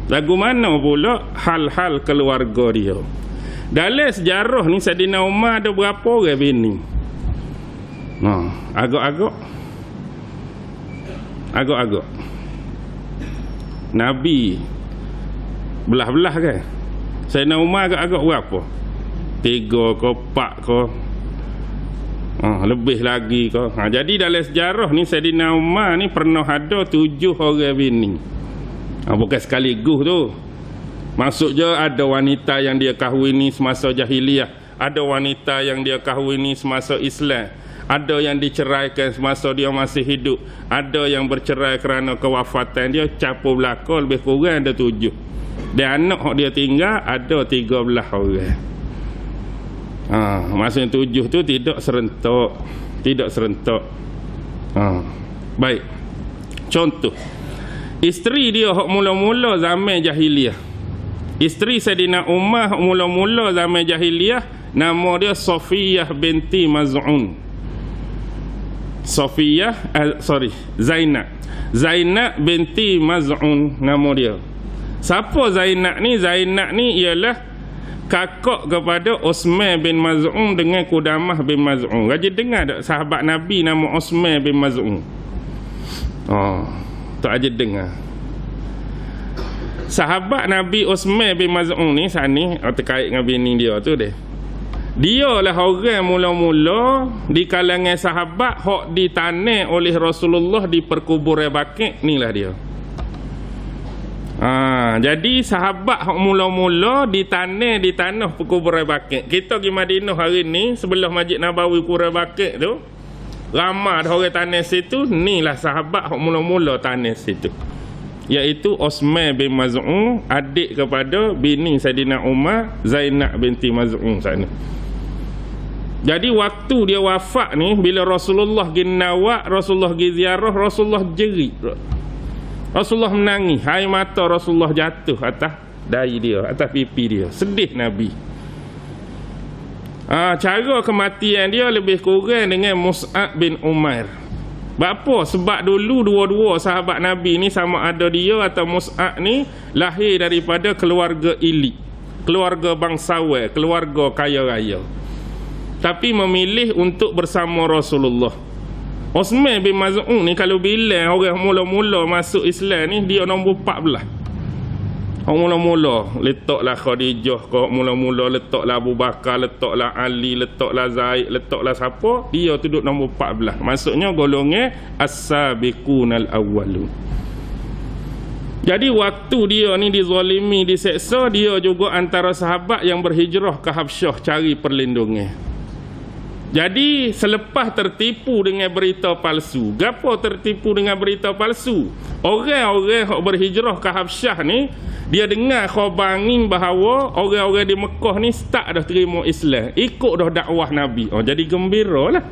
Lagu mana pula hal-hal keluarga dia. Dalam sejarah ni Saidina Umar ada berapa orang bini? Agak-agak Nabi belah-belah kan. Saidina Umar agak-agak berapa? 3 ke 4 ke lebih lagi ke. Jadi dalam sejarah ni Saidina Umar ni pernah ada 7 orang bini. Bukan sekaligus tu. Maksudnya ada wanita yang dia kahwini semasa jahiliyah, ada wanita yang dia kahwini semasa Islam, ada yang diceraikan semasa dia masih hidup, ada yang bercerai kerana kewafatan dia. Campur belaka lebih kurang ada 7. Dan anak dia tinggal ada 13 orang. Maksudnya 7 tu tidak serentak. Baik. Contoh, isteri dia hok mula-mula zaman jahiliyah. Isteri Saidina Umar hok mula-mula zaman jahiliyah, nama dia Safiyah binti Maz'un. Zainab binti Maz'un nama dia. Siapa Zainab ni? Zainab ni ialah kakak kepada Osman bin Maz'un dengan Qudamah bin Maz'un. Raja dengar tak sahabat Nabi nama Osman bin Maz'un? Tak aja dengar. Sahabat Nabi Osman bin Maz'un ni sani terkait dengan bini dia tu dia. Dia lah orang mula-mula di kalangan sahabat hok ditanam oleh Rasulullah di perkuburan Baqi', inilah dia. Jadi sahabat hok mula-mula ditanam di tanah perkuburan Baqi'. Kita pergi Madinah hari ni sebelah Masjid Nabawi kuburan Baqi' tu, ramai dah orang tanam situ. Inilah sahabat hok mula-mula tanam situ, iaitu Osman bin Maz'un, adik kepada bini Saidina Umar, Zainab binti Maz'un sana. Jadi waktu dia wafat ni, bila Rasulullah pergi nawak, Rasulullah pergi ziarah, Rasulullah jerit, Rasulullah menangis, air mata Rasulullah jatuh atas dahi dia, atas pipi dia. Sedih Nabi. Cara kematian dia lebih kurang dengan Mus'ab bin Umair. Bapa? Sebab dulu dua-dua sahabat Nabi ni, sama ada dia atau Mus'ab ni, lahir daripada keluarga elit, keluarga bangsawan, keluarga kaya raya, tapi memilih untuk bersama Rasulullah. Osman bin Maz'un ni kalau bilang orang mula-mula masuk Islam ni, dia nombor 14. Mula-mula letaklah Khadijah, kau mula-mula letaklah Abu Bakar, letaklah Ali, letaklah Zaid, letaklah siapa, dia tu duduk nombor 14. Maksudnya golongan as-sabiqunal awwalun. Jadi waktu dia ni dizalimi, diseksa, dia juga antara sahabat yang berhijrah ke Habsyah cari perlindungan. Jadi selepas tertipu dengan berita palsu, gapo tertipu dengan berita palsu? Orang-orang yang berhijrah ke Habsyah ni, dia dengar khabar ni bahawa orang-orang di Mekah ni start dah terima Islam, ikut dah dakwah Nabi. Jadi gembira lah.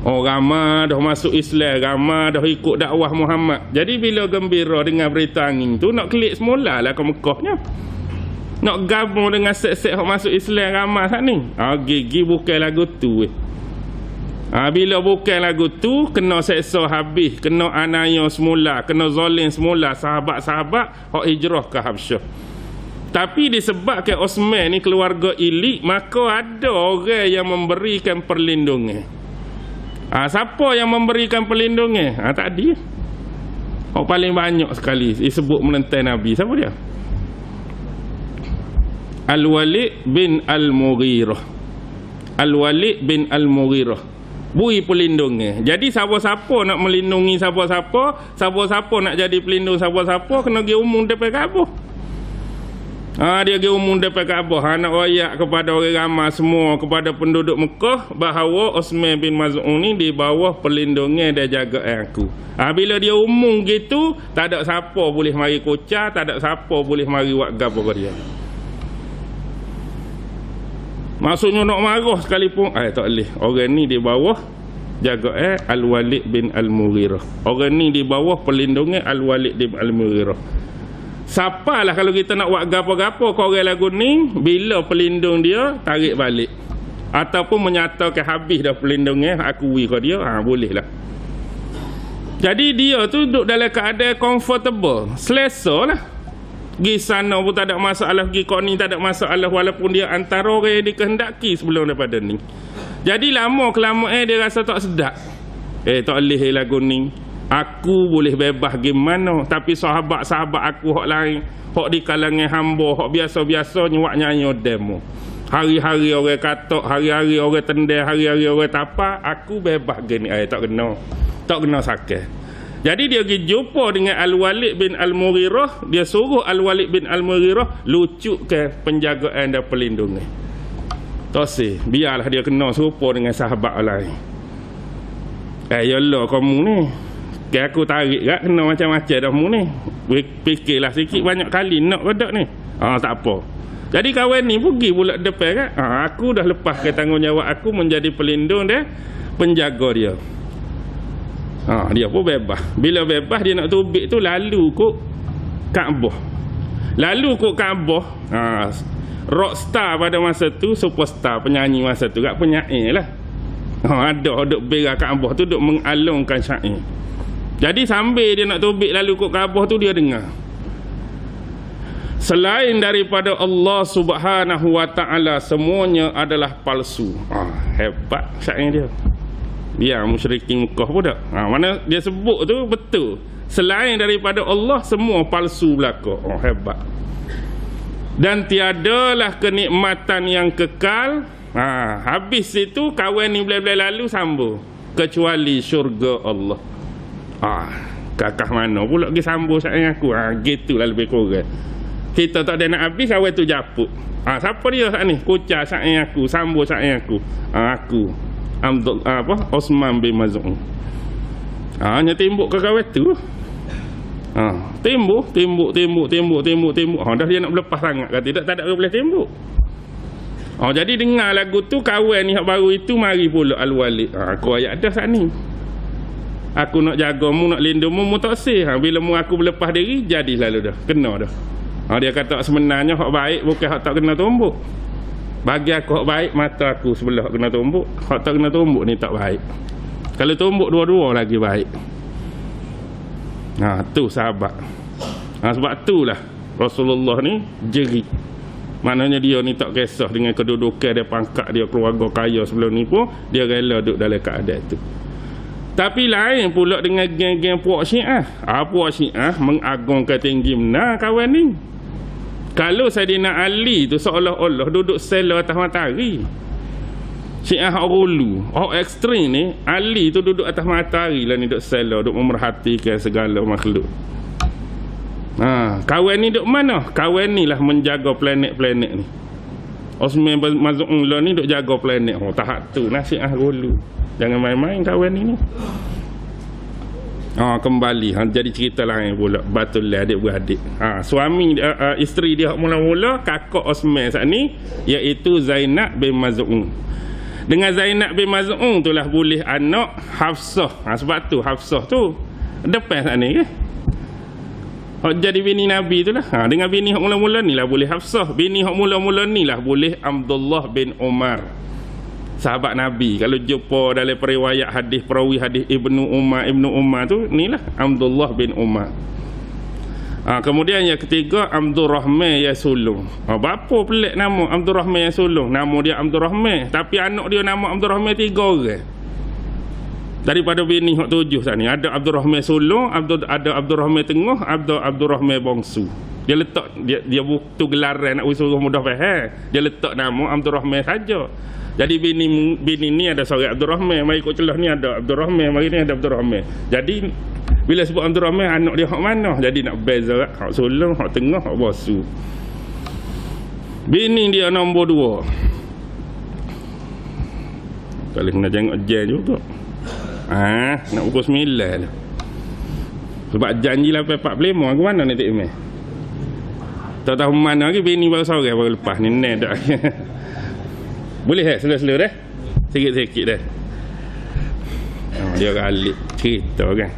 Ramai dah masuk Islam, ramai dah ikut dakwah Muhammad. Jadi bila gembira dengan berita angin tu, nak klik semula lah ke Mekahnya. Nak gabung dengan set-set yang masuk Islam ramai saat ni. Gigi bukan lagu tu. Bila bukan lagu tu, kena seksa habis, kena anaya semula, kena zalim semula sahabat-sahabat hak hijrah ke Habsyah. Tapi disebabkan Osman ni keluarga elit, maka ada orang yang memberikan perlindungan. Siapa yang memberikan perlindungan? Tadi paling banyak sekali disebut menentang Nabi. Siapa dia? Al-Walid bin Al-Mughirah. Al-Walid bin Al-Mughirah bui pelindungnya. Jadi siapa-siapa nak melindungi siapa-siapa, siapa-siapa nak jadi pelindung siapa-siapa, kena pergi umum depan Kaabah. Dia pergi umum depan Kaabah, nak royak kepada orang ramai semua, kepada penduduk Mekah, bahawa Osman bin Maz'un ni di bawah perlindungan dan jagaan aku. Bila dia umum gitu, tak ada siapa boleh mari kocah, tak ada siapa boleh mari buat gapo ke dia. Maksudnya nak marah sekalipun, tak boleh. Orang ni di bawah jagaan Al-Walid bin Al-Mughirah. Orang ni di bawah perlindungan Al-Walid bin Al-Mughirah. Siapalah kalau kita nak buat gapo-gapo kau orang lagu ni, bila pelindung dia tarik balik ataupun menyatakan habis dah pelindungnya, akui kau dia, boleh lah. Jadi dia tu duduk dalam keadaan comfortable, selesa lah. Pergi sana pun tak ada masalah, pergi kau ni tak ada masalah, walaupun dia antara orang yang dikehendaki sebelum daripada ni. Jadi lama-kelamaan dia rasa tak sedap. Tak boleh lagu ni, aku boleh bebas gimana, tapi sahabat-sahabat aku hak lain, hak di kalangan hamba, hak biasa-biasa nyuak nyanyi demo. Hari-hari orang katok, hari-hari orang tendang, hari-hari orang tapak, aku bebas gini. Tak kena sakit. Jadi dia pergi jumpa dengan Al-Walid bin Al-Mughirah, dia suruh Al-Walid bin Al-Mughirah lucukkan penjagaan dan perlindungan. Tak sih, biarlah dia kena serupa dengan sahabat lain. Yalah kamu ni, aku tarik kat kena macam-macam dah mu ni. Fikirlah sikit banyak kali nak ke tak ni. Tak apa. Jadi kawan ni pergi pula depan kan. Aku dah lepas ke tanggungjawab aku menjadi pelindung dan penjaga dia. Dia pun bebas. Bila bebas dia nak tubik tu lalu kok Kaabah. Lalu kok Kaabah. Rockstar pada masa tu, superstar penyanyi masa tu, kat penyair lah. Ada duk berak Kaabah tu, duk mengalungkan syair. Jadi sambil dia nak tubik lalu kok Kaabah tu, dia dengar selain daripada Allah Subhanahu wa ta'ala semuanya adalah palsu. Hebat syair dia. Dia musyrikin Mekah pun tak. Mana dia sebut tu betul. Selain daripada Allah semua palsu belaka. Hebat. Dan tiadalah kenikmatan yang kekal. Habis itu kawan ni boleh-boleh lalu sambung kecuali syurga Allah. Kakak mana pula pergi sambung sayang aku. Gitulah lebih kurang. Kita tak ada nak habis, kawan tu japut. Siapa dia saat ni? Kucah sayang aku, sambung sayang aku. Aku Osman bin Maz'un. Hanya tembok ke kawan tu. Tembok. Dah dia nak berlepas sangat kata tak ada orang boleh tembok. Jadi dengar lagu tu, kawan ni yang baru itu mari pula Al-Walid. Aku ayat dah saat ni. Aku nak jaga mu, nak lindung mu tak sih. Bila mu aku berlepas diri, jadi lalu dah. Kena dah. Dia kata sebenarnya hak baik bukan hak tak kena tombok. Bagi aku hak baik, mata aku sebelah kena tombok. Hak tak kena tombok ni tak baik. Kalau tombok dua-dua lagi baik. Tu sahabat. Sebab itulah Rasulullah ni jeri. Maknanya dia ni tak kisah dengan kedudukan dia, pangkat dia, keluarga kaya sebelum ni pun dia rela duduk dalam keadaan itu. Tapi lain pula dengan geng-geng puak Syiah. Puak Syiah mengagungkan tinggi benar kawan ni. Kalau Saidina Ali tu seolah-olah duduk sela atas matahari. Syiah Rulu, ekstrim ni, Ali tu duduk atas matahari lah ni, duduk sela, duduk memerhatikan segala makhluk. Kawan ni duduk mana? Kawan ni lah menjaga planet-planet ni. Osman Maz'un lah ni duduk jaga planet. Tahap tu lah Syiah Rulu. Jangan main-main kawan ni. Kembali jadi cerita lain pula. Batul lah adik-beradik. Suami isteri dia mula-mula kakak Osman saat ni, iaitu Zainab bin Maz'un. Dengan Zainab bin Maz'un tu lah boleh anak Hafsah. Sebab tu Hafsah tu depan saat ni ke? Jadi bini Nabi tu lah. Dengan bini hak mula-mula ni lah boleh Hafsah. Bini hak mula-mula ni lah boleh Abdullah bin Umar, sahabat Nabi. Kalau jumpa dalam periwayat hadis, perawi hadis Ibnu Umar tu, ni lah Abdullah bin Umar. Kemudian yang ketiga Abdul Rahman ya Sulung. Bapa pelik nama Abdul Rahman ya Sulung. Nama dia Abdul Rahman, tapi anak dia nama Abdul Rahman 3 orang. Daripada bini hak 7 sana, ada Abdul Rahman Sulung, ada Abdul Rahman Tengah, Abdul Rahman Bongsu. Dia letak dia butuh gelaran nak suruh mudah faham. Dia letak nama Abdul Rahman saja. Jadi bini ni ada seorang Abdul Rahman, mari ikut celah ni ada Abdul Rahman, mari ni ada Abdul Rahman. Jadi bila sebut Abdul Rahman, anak dia hak mana? Jadi nak beza hak Sulung, hak Tengah, hak Bongsu. Bini dia nombor 2. Kalau kena tengok jen juga. Nak pukul 9 lah. Sebab janji lah 45 ke mana ni tak email. Tahu-tahu mana lagi bini baru sore baru lepas ni dah. Boleh sela-sela dah. Sikit-sikit dah. Dia kali cerita kan.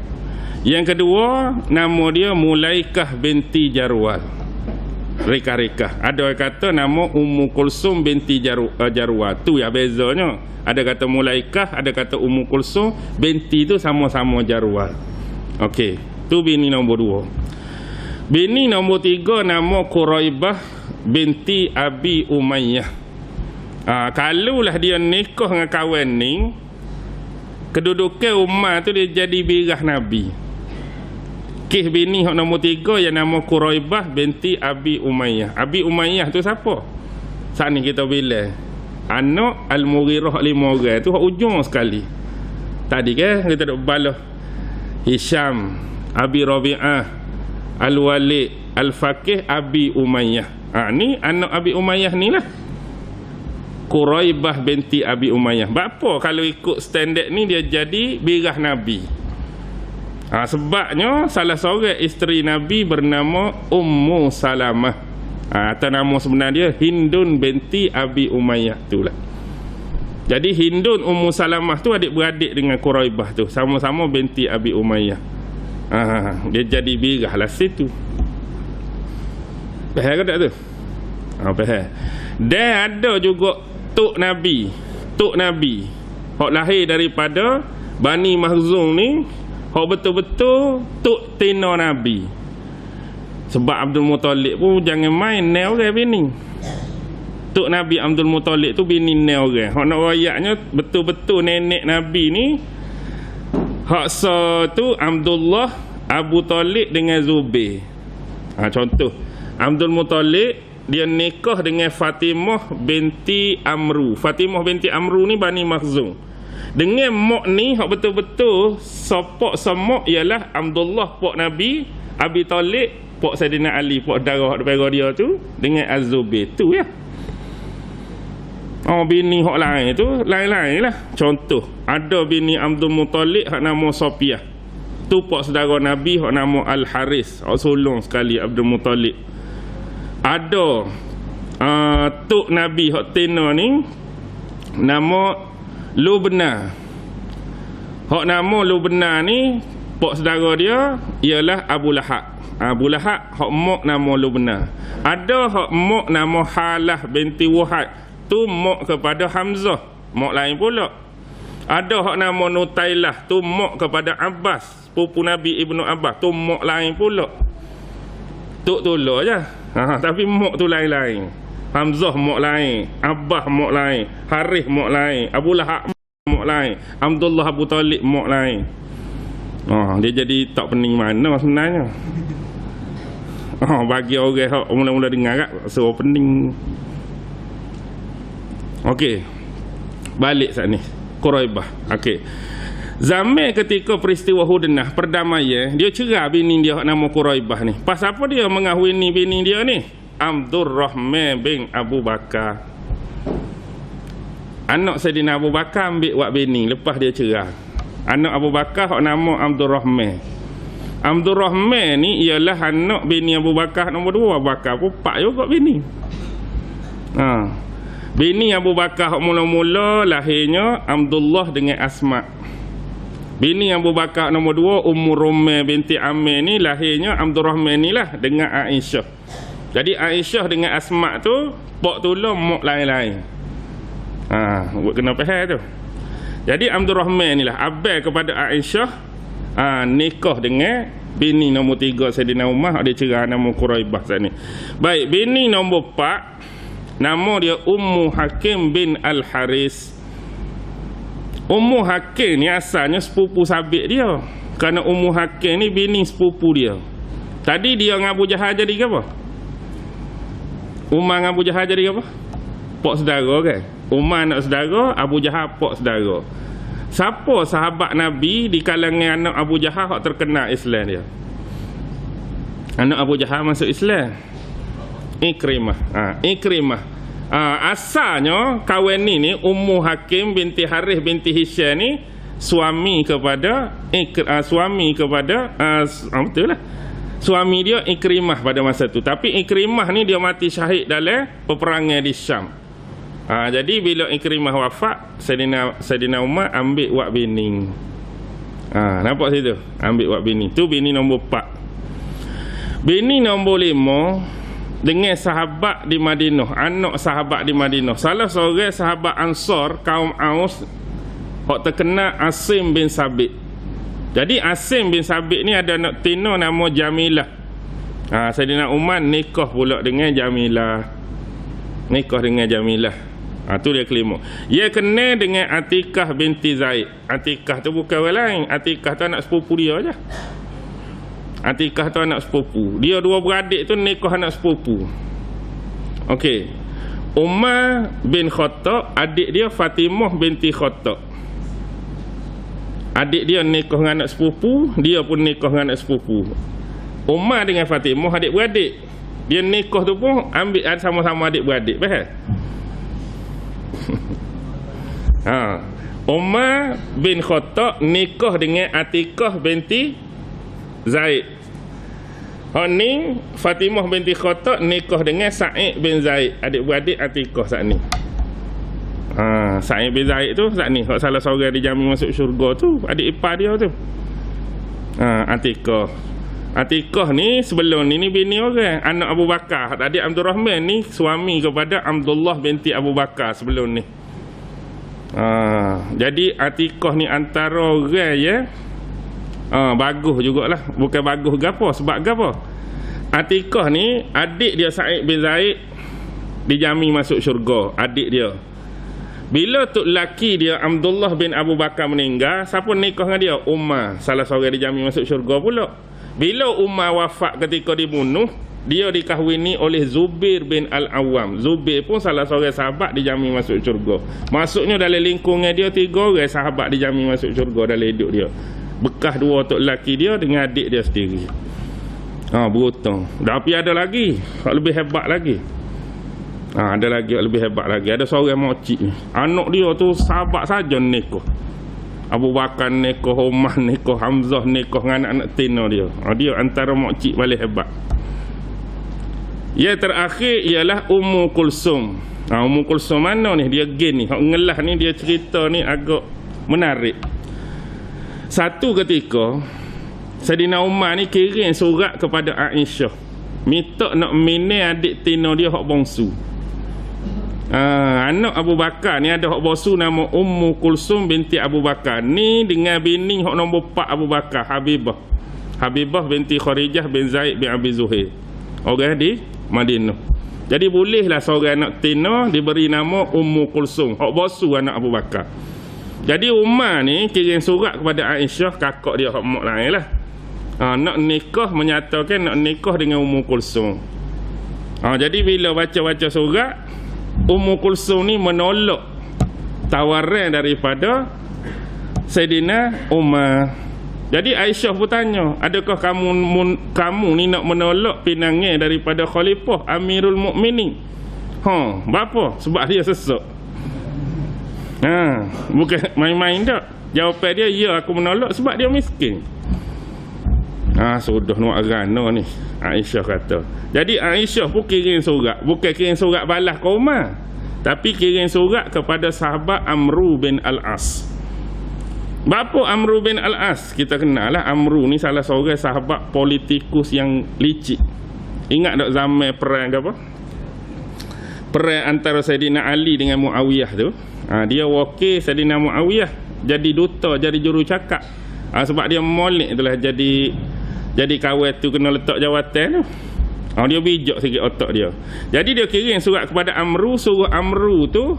Yang kedua, nama dia Mulaikah binti Jarwal. Reka-reka. Ada yang kata nama Ummu Kulsum binti Jarwal. Tu ya bezanya. Ada kata Mulaikah, ada kata Ummu Kulsum. Binti tu sama-sama Jarwal. Okey, tu bini nombor 2. Bini nombor 3 nama Quraibah binti Abi Umayyah. Kalulah dia nikah dengan kawan ni, kedudukan Umar tu dia jadi birah Nabi. Kes bini hak nombor 3 yang nama Quraibah binti Abi Umayyah. Abi Umayyah tu siapa? Saat ni kita bilang anak Al-Mughirah 5 orang tu hak ujung sekali. Tadi kan kita duk balah Hisham, Abi Rabi'ah, Al-Walid, Al-Faqih, Abi Umayyah. Ni anak Abi Umayyah ni lah, Quraibah binti Abi Umayyah. Bapa kalau ikut standard ni dia jadi birah Nabi. Sebabnya salah seorang isteri Nabi bernama Ummu Salamah. Atau nama sebenar dia Hindun binti Abi Umayyah tu lah. Jadi Hindun Ummu Salamah tu adik-beradik dengan Quraibah tu, sama-sama binti Abi Umayyah. Dia jadi birah lah situ. Faham ke tak tu? Faham. Dan ada juga Tok Nabi hak lahir daripada Bani Makhzum ni, hak betul-betul Tok Tina Nabi. Sebab Abdul Muttalib pun jangan main nail orang bini. Tok Nabi Abdul Muttalib tu bini nail orang. Hak nak rayaknya betul-betul nenek Nabi ni, hak tu Abdullah, Abu Talib dengan Zubair. Contoh Abdul Muttalib dia nikah dengan Fatimah binti Amru. Fatimah binti Amru ni Bani Makhzum. Dengan mak ni hak betul-betul sopok semok ialah Abdullah pok Nabi, Abi Talib pok Saidina Ali, pok darah daripada dia tu dengan Az-Zubair tu ya. Bini hak lain tu lain-lain lah. Contoh ada bini Abdul Muttalib hak nama Sofiah. Tu pok saudara Nabi hak nama Al-Haris, hak sulung sekali Abdul Muttalib. Ada tok Nabi hak Tina ni nama Lubna. Hak nama Lubna ni pok saudara dia ialah Abu Lahab. Abu Lahab hak mak nama Lubna. Ada hak mak nama Halah binti Wahab. Tu mak kepada Hamzah, mak lain pula. Ada hak nama Nutailah, tu mak kepada Abbas, pupu Nabi Ibnu Abbas, tu mak lain pula. Tok tolak je. Tapi mak tu lain-lain. Hamzah mak lain, Abbas mak lain, Harith mak lain, Abu Lahab mak lain, Abdullah Abu Talib mak lain. Dia jadi tak pening mana sebenarnya. Bagi orang hak mula-mula dengar kat so pening. Okey. Balik saat ni. Quraibah. Okey. Zaman ketika peristiwa Hudnah perdamaian, dia cerah bini dia hak nama Quraibah ni. Pas apa dia mengahwini bini dia ni? Abdurrahman bin Abu Bakar. Anak Saidina Abu Bakar ambil buat bini lepas dia cerah. Anak Abu Bakar hak nama Abdurrahman. Abdurrahman ni ialah anak bini Abu Bakar nombor 2. Abu Bakar pun 4 juga bini. Bini Abu Bakar hak mula-mula lahirnya Abdullah dengan Asma. Bini Abu Bakar nombor 2 Ummu Rumah binti Amir ni lahirnya Abdurrahman ni lah dengan Aisyah. Jadi Aisyah dengan Asma tu pak tolong mak lain-lain. Buat kena faham tu. Jadi Abdurrahman ni lah abang kepada Aisyah. Nikah dengan bini nombor 3 Saidina Umar, dia cerah nama Quraibah saat ni. Baik, bini nombor 4 nama dia Ummu Hakim bin Al-Haris. Ummu Hakim ni asalnya sepupu sabit dia. Kerana Ummu Hakim ni bini sepupu dia. Tadi dia dengan Abu Jahal jadi ke apa? Umar dengan Abu Jahal jadi ke apa? Pak saudara kan? Umar anak saudara, Abu Jahal pak saudara. Siapa sahabat Nabi di kalangan anak Abu Jahal yang terkenal Islam dia? Anak Abu Jahal masuk Islam. Ikrimah. Ikrimah. Asalnya kawan ni Ummu Hakim binti Harith binti Hisham ni suami kepada betul lah. Suami dia Ikrimah pada masa tu. Tapi Ikrimah ni dia mati syahid dalam peperangan di Syam. Jadi bila Ikrimah wafat, Saidina Umar ambil wak bini. Nampak situ? Ambil wak bini. Tu bini nombor 4. Bini nombor 5 dengan sahabat di Madinah, anak sahabat di Madinah. Salah seorang sahabat Ansar kaum Aus hak terkenal Asim bin Sabit. Jadi Asim bin Sabit ni ada anak tina nama Jamilah. Saidina Umar nikah pula dengan Jamilah. Nikah dengan Jamilah. Tu dia kelima. Dia kenal dengan Atikah binti Zaid. Atikah tu bukan orang lain. Atikah tu anak sepupu dia je. Atikah tu anak sepupu. Dia dua beradik tu nikah anak sepupu. Okey. Umar bin Khattab, adik dia Fatimah binti Khattab. Adik dia nikah dengan anak sepupu, dia pun nikah dengan anak sepupu. Umar dengan Fatimah adik beradik. Dia nikah tu pun ambil sama-sama adik beradik. Faham? Umar bin Khattab nikah dengan Atikah binti Zaid. Ni Fatimah binti Khattab nikah dengan Sa'id bin Zaid, adik-beradik Atikah saat ni. Sa'id bin Zaid tu saat ni salah seorang dijamin masuk syurga tu, adik ipar dia tu. Atikah. Atikah ni sebelum ni bini orang, anak Abu Bakar. Tadi Abdurrahman ni suami kepada Abdullah binti Abu Bakar sebelum ni. Jadi Atikah ni antara orang ya. Bagus jugalah. Bukan bagus gapo, sebab gapo? Atikah ni adik dia Sa'id bin Zaid dijamin masuk syurga, adik dia. Bila tok laki dia Abdullah bin Abu Bakar meninggal, siapa nikah dengan dia? Umar, salah seorang dijamin masuk syurga pula. Bila Umar wafat ketika dibunuh, dia dikahwini oleh Zubair bin Al-Awwam. Zubair pun salah seorang sahabat dijamin masuk syurga. Maksudnya dalam lingkungan dia 3 orang sahabat dijamin masuk syurga dalam hidup dia. Bekas 2 tok laki dia dengan adik dia sendiri. Berhutang. Tapi ada lagi yang lebih hebat lagi. Ada lagi yang lebih hebat lagi. Ada seorang mocik ni, anak dia tu sahabat saja nikah. Abu Bakar nikah, Umar nikah, Hamzah nikah dengan anak-anak tina dia. Dia antara mocik paling hebat. Yang terakhir ialah Ummu Kulsum. Ummu Kulsum mana ni? Dia gen ni. Hak ngelah ni dia cerita ni agak menarik. Satu ketika Saidina Umar ni kirim surat kepada Aisyah, minta nak minai adik tina dia hak bongsu. Anak Abu Bakar ni ada hak bongsu nama Ummu Kulsum binti Abu Bakar. Ni dengan bini hak nombor 4 Abu Bakar, Habibah. Habibah binti Kharijah bin Zaid bin Abi Zuhair. Orang di Madinah. Jadi bolehlah seorang anak tina diberi nama Ummu Kulsum, hak bongsu anak Abu Bakar. Jadi Umar ni kirim surat kepada Aisyah, kakak dia hak mak lain lah. Nak nikah menyatakan nak nikah dengan Ummu Kulsum. Jadi bila baca-baca surat, Ummu Kulsum ni menolak tawaran daripada Saidina Umar. Jadi Aisyah pun tanya, adakah kamu ni nak menolak pinangan daripada Khalifah Amirul Mukminin? Berapa? Sebab dia sesak. Bukan main-main tak. Jawapan dia, ya aku menolak sebab dia miskin. Sudah nak rana ni, Aisyah kata. Jadi Aisyah pun kirim surat. Bukan kirim surat balas ke Umar, tapi kirim surat kepada sahabat Amru bin Al-As. Bapa Amru bin Al-As, kita kenal lah. Amru ni salah seorang sahabat politikus yang licik. Ingat tak zaman perang apa? Perang antara Saidina Ali dengan Muawiyah tu. Dia wakil Saidina Muawiyah, jadi duta, jadi juru cakap. Sebab dia molek itulah jadi kawan tu kena letak jawatan tu. Dia bijak sikit otak dia. Jadi dia kirim surat kepada Amru, suruh Amru tu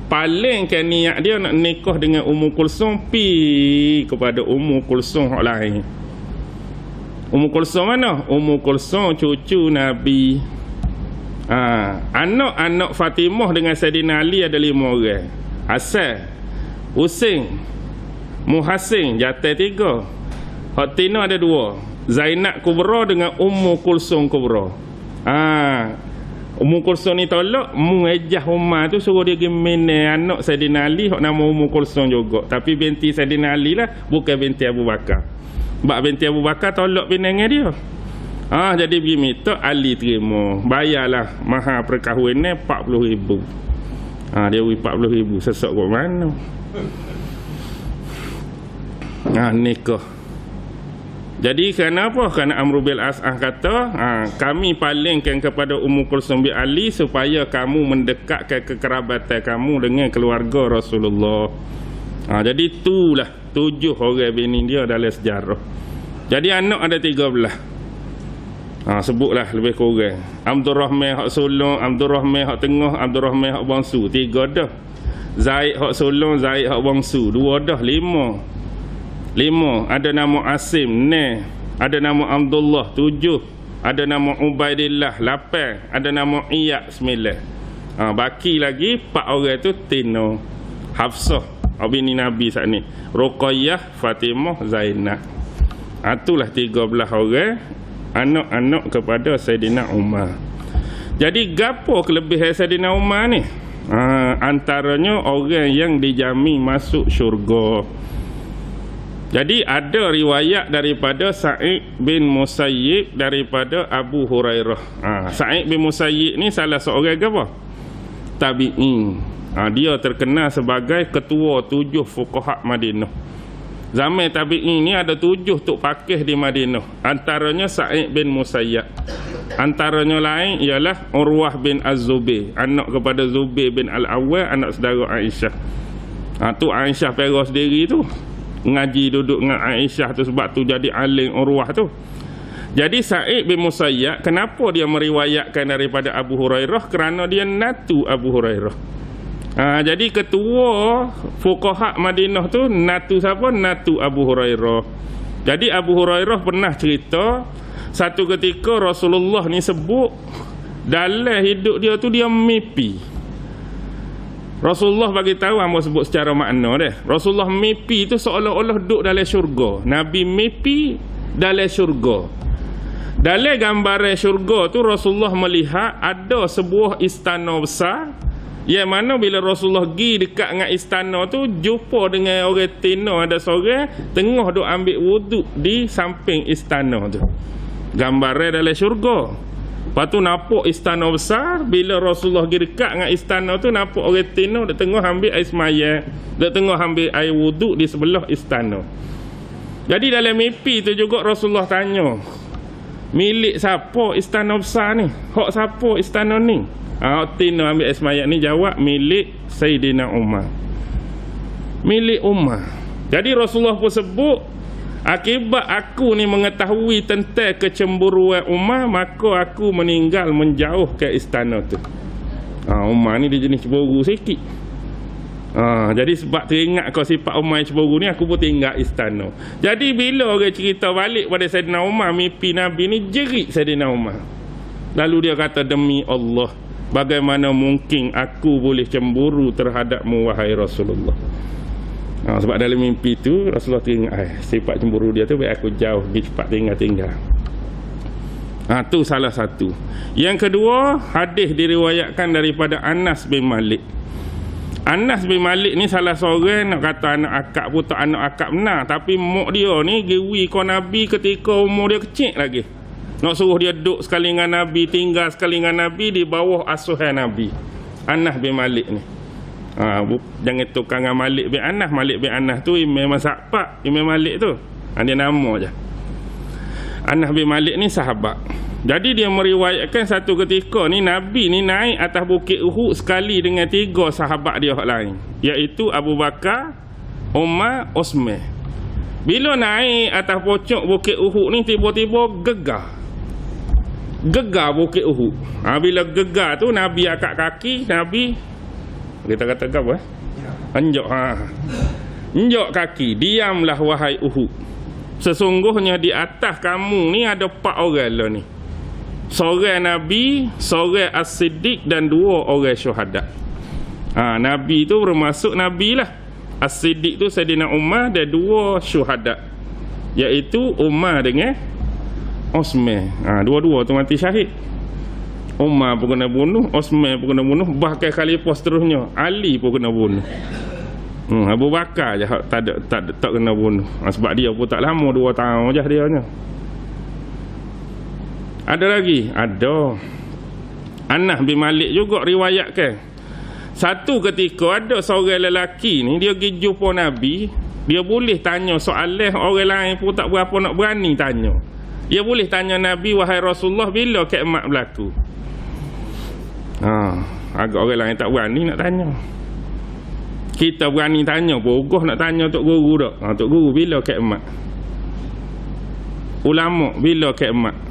palingkan niat dia nak nikah dengan Ummu Kulsum, pi kepada Ummu Kulsum hak lain. Ummu Kulsum mana? Ummu Kulsum cucu Nabi. Anak-anak Fatimah dengan Saidina Ali ada 5 orang. Hasan, Husain, Muhassin, jatah 3. Hak tina ada 2. Zainab Kubra dengan Ummu Kulsum Kubra. Ummu Kulsum ni tolak, Mu'ajjah Umar tu suruh dia pergi menai anak Saidina Ali hak nama Ummu Kulsum juga. Tapi binti Saidina Ali lah, bukan binti Abu Bakar. Sebab binti Abu Bakar tolak pinangan dia. Jadi pergi minta, Ali terima. Bayarlah mahar perkahwinan 40,000. Dia beri 40,000. Sesak kat mana? Nikah. Jadi kerana apa? Kerana Amru bin Al-As kata, kami palingkan kepada Ummu Kulsum bin Ali supaya kamu mendekatkan kekerabatan kamu dengan keluarga Rasulullah. Jadi itulah 7 orang bini dia dalam sejarah. Jadi anak ada 13. Sebutlah lebih kurang. Abdul Rahman hak sulung, Abdul Rahman hak tengah, Abdul Rahman hak bangsu, 3 dah. Zaid hak sulung, Zaid hak bangsu, 2 dah, 5. Ada nama Asim, 6. Ada nama Abdullah, 7. Ada nama Ubaidillah, 8. Ada nama Iyad, 9. Baki lagi 4 orang tu Tino, Hafsah, bini Nabi saat ni, Ruqayyah, Fatimah, Zainab. Itulah 13 orang anak-anak kepada Saidina Umar. Jadi gapo kelebihan Saidina Umar ni? Antaranya orang yang dijamin masuk syurga. Jadi ada riwayat daripada Sa'id bin Musayyib daripada Abu Hurairah. Sa'id bin Musayyib ni salah seorang apa? Tabi'in. Dia terkenal sebagai ketua 7 fuqaha Madinah. Zaman tabi'in ni ada 7 tok pakih di Madinah. Antaranya Sa'id bin Musayyib. Antaranya lain ialah Urwah bin Az-Zubair, anak kepada Zubair bin Al-Awwal, anak saudara Aisyah. Tu Aisyah perah sendiri tu. Ngaji duduk dengan Aisyah tu, sebab tu jadi alim Urwah tu. Jadi Sa'id bin Musayyib, kenapa dia meriwayatkan daripada Abu Hurairah? Kerana dia natu Abu Hurairah. Jadi ketua fuqaha Madinah tu natu siapa? Natu Abu Hurairah. Jadi Abu Hurairah pernah cerita satu ketika Rasulullah ni sebut dalam hidup dia tu dia mimpi. Rasulullah bagi tahu, hamba sebut secara makna dia. Rasulullah mimpi tu seolah-olah duduk dalam syurga. Nabi mimpi dalam syurga. Dalam gambaran syurga tu Rasulullah melihat ada sebuah istana besar, yang mana bila Rasulullah pergi dekat dengan istana tu, jumpa dengan orang Tino, ada seorang tengah duk ambil wuduk di samping istana tu. Gambaran dalam syurga. Lepas tu nampak istana besar. Bila Rasulullah pergi dekat dengan istana tu, nampak orang Tino duk tengah ambil air semaya, duk tengah ambil air wuduk di sebelah istana. Jadi dalam mimpi tu juga Rasulullah tanya, milik siapa istana besar ni? Hak siapa istana ni? Tino ambil ismayat ni jawab, milik Sayyidina Umar. Milik Umar. Jadi Rasulullah pun sebut, akibat aku ni mengetahui tentang kecemburuan Umar, maka aku meninggal menjauh ke istana tu. Umar ni dia jenis cemburu sikit. Jadi sebab teringat kau sifat Umar yang cemburu ni, aku pun tinggal istana. Jadi bila orang cerita balik pada Saidina Umar mimpi Nabi ni, jerit Saidina Umar. Lalu dia kata, demi Allah, bagaimana mungkin aku boleh cemburu terhadapmu wahai Rasulullah. Sebab dalam mimpi tu Rasulullah teringat sifat cemburu dia tu, baik aku jauh pergi cepat tinggal. Tu salah satu. Yang kedua, hadis diriwayatkan daripada Anas bin Malik. Anas bin Malik ni salah seorang, nak kata anak akak pun tak anak akak benar, tapi mak dia ni gewi kau Nabi ketika umur dia kecil lagi. Nak suruh dia duduk sekali dengan Nabi, tinggal sekali dengan Nabi di bawah asuhan Nabi. Anas bin Malik ni. Jangan tukar dengan Malik bin Anas. Malik bin Anas tu Imam Mazhab, Imam Malik tu. Dia nama je. Anas bin Malik ni sahabat. Jadi dia meriwayatkan satu ketika ni Nabi ni naik atas bukit Uhud sekali dengan 3 sahabat dia lain, iaitu Abu Bakar, Umar, Osman. Bila naik atas pocok bukit Uhud ni, tiba-tiba gegar bukit Uhud. Bila gegar tu, Nabi angkat kaki, Nabi kita kata apa? Enjok enjok kaki, diamlah wahai Uhud. Sesungguhnya di atas kamu ni ada 4 orang lah ni. Seorang Nabi, seorang As-Siddiq dan 2 orang syuhada. Nabi tu bermaksud Nabi lah. As-Siddiq tu Saidina Umar dan 2 syuhada, iaitu Umar dengan Osman. Dua-dua tu mati syahid. Umar pun kena bunuh, Osman pun kena bunuh, bahkan khalifah seterusnya Ali pun kena bunuh. Abu Bakar je tak kena bunuh. Sebab dia pun tak lama, 2 tahun je dia nya. Ada lagi? Ada. Anas bin Malik juga riwayatkan. Satu ketika ada seorang lelaki ni, dia pergi jumpa Nabi. Dia boleh tanya soalan orang lain pun tak berapa nak berani tanya. Dia boleh tanya Nabi, wahai Rasulullah, bila kiamat berlaku? Agak orang lain tak berani nak tanya. Kita berani tanya, bogoh nak tanya Tok Guru tak? Tok Guru, bila kiamat? Ulama, bila kiamat?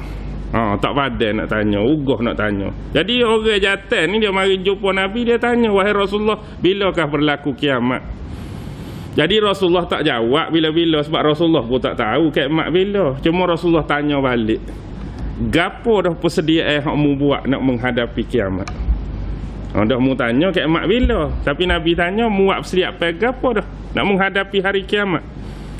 Tak padan nak tanya, ugoh nak tanya. Jadi orang jantan ni dia mari jumpa Nabi, dia tanya, wahai Rasulullah, bilakah berlaku kiamat? Jadi Rasulullah tak jawab bila-bila, sebab Rasulullah pun tak tahu kiamat bila. Cuma Rasulullah tanya balik, gapo dah persediaan hak mu buat nak menghadapi kiamat? Dah mu tanya kiamat bila, tapi Nabi tanya mu buat persiapan gapo dah nak menghadapi hari kiamat?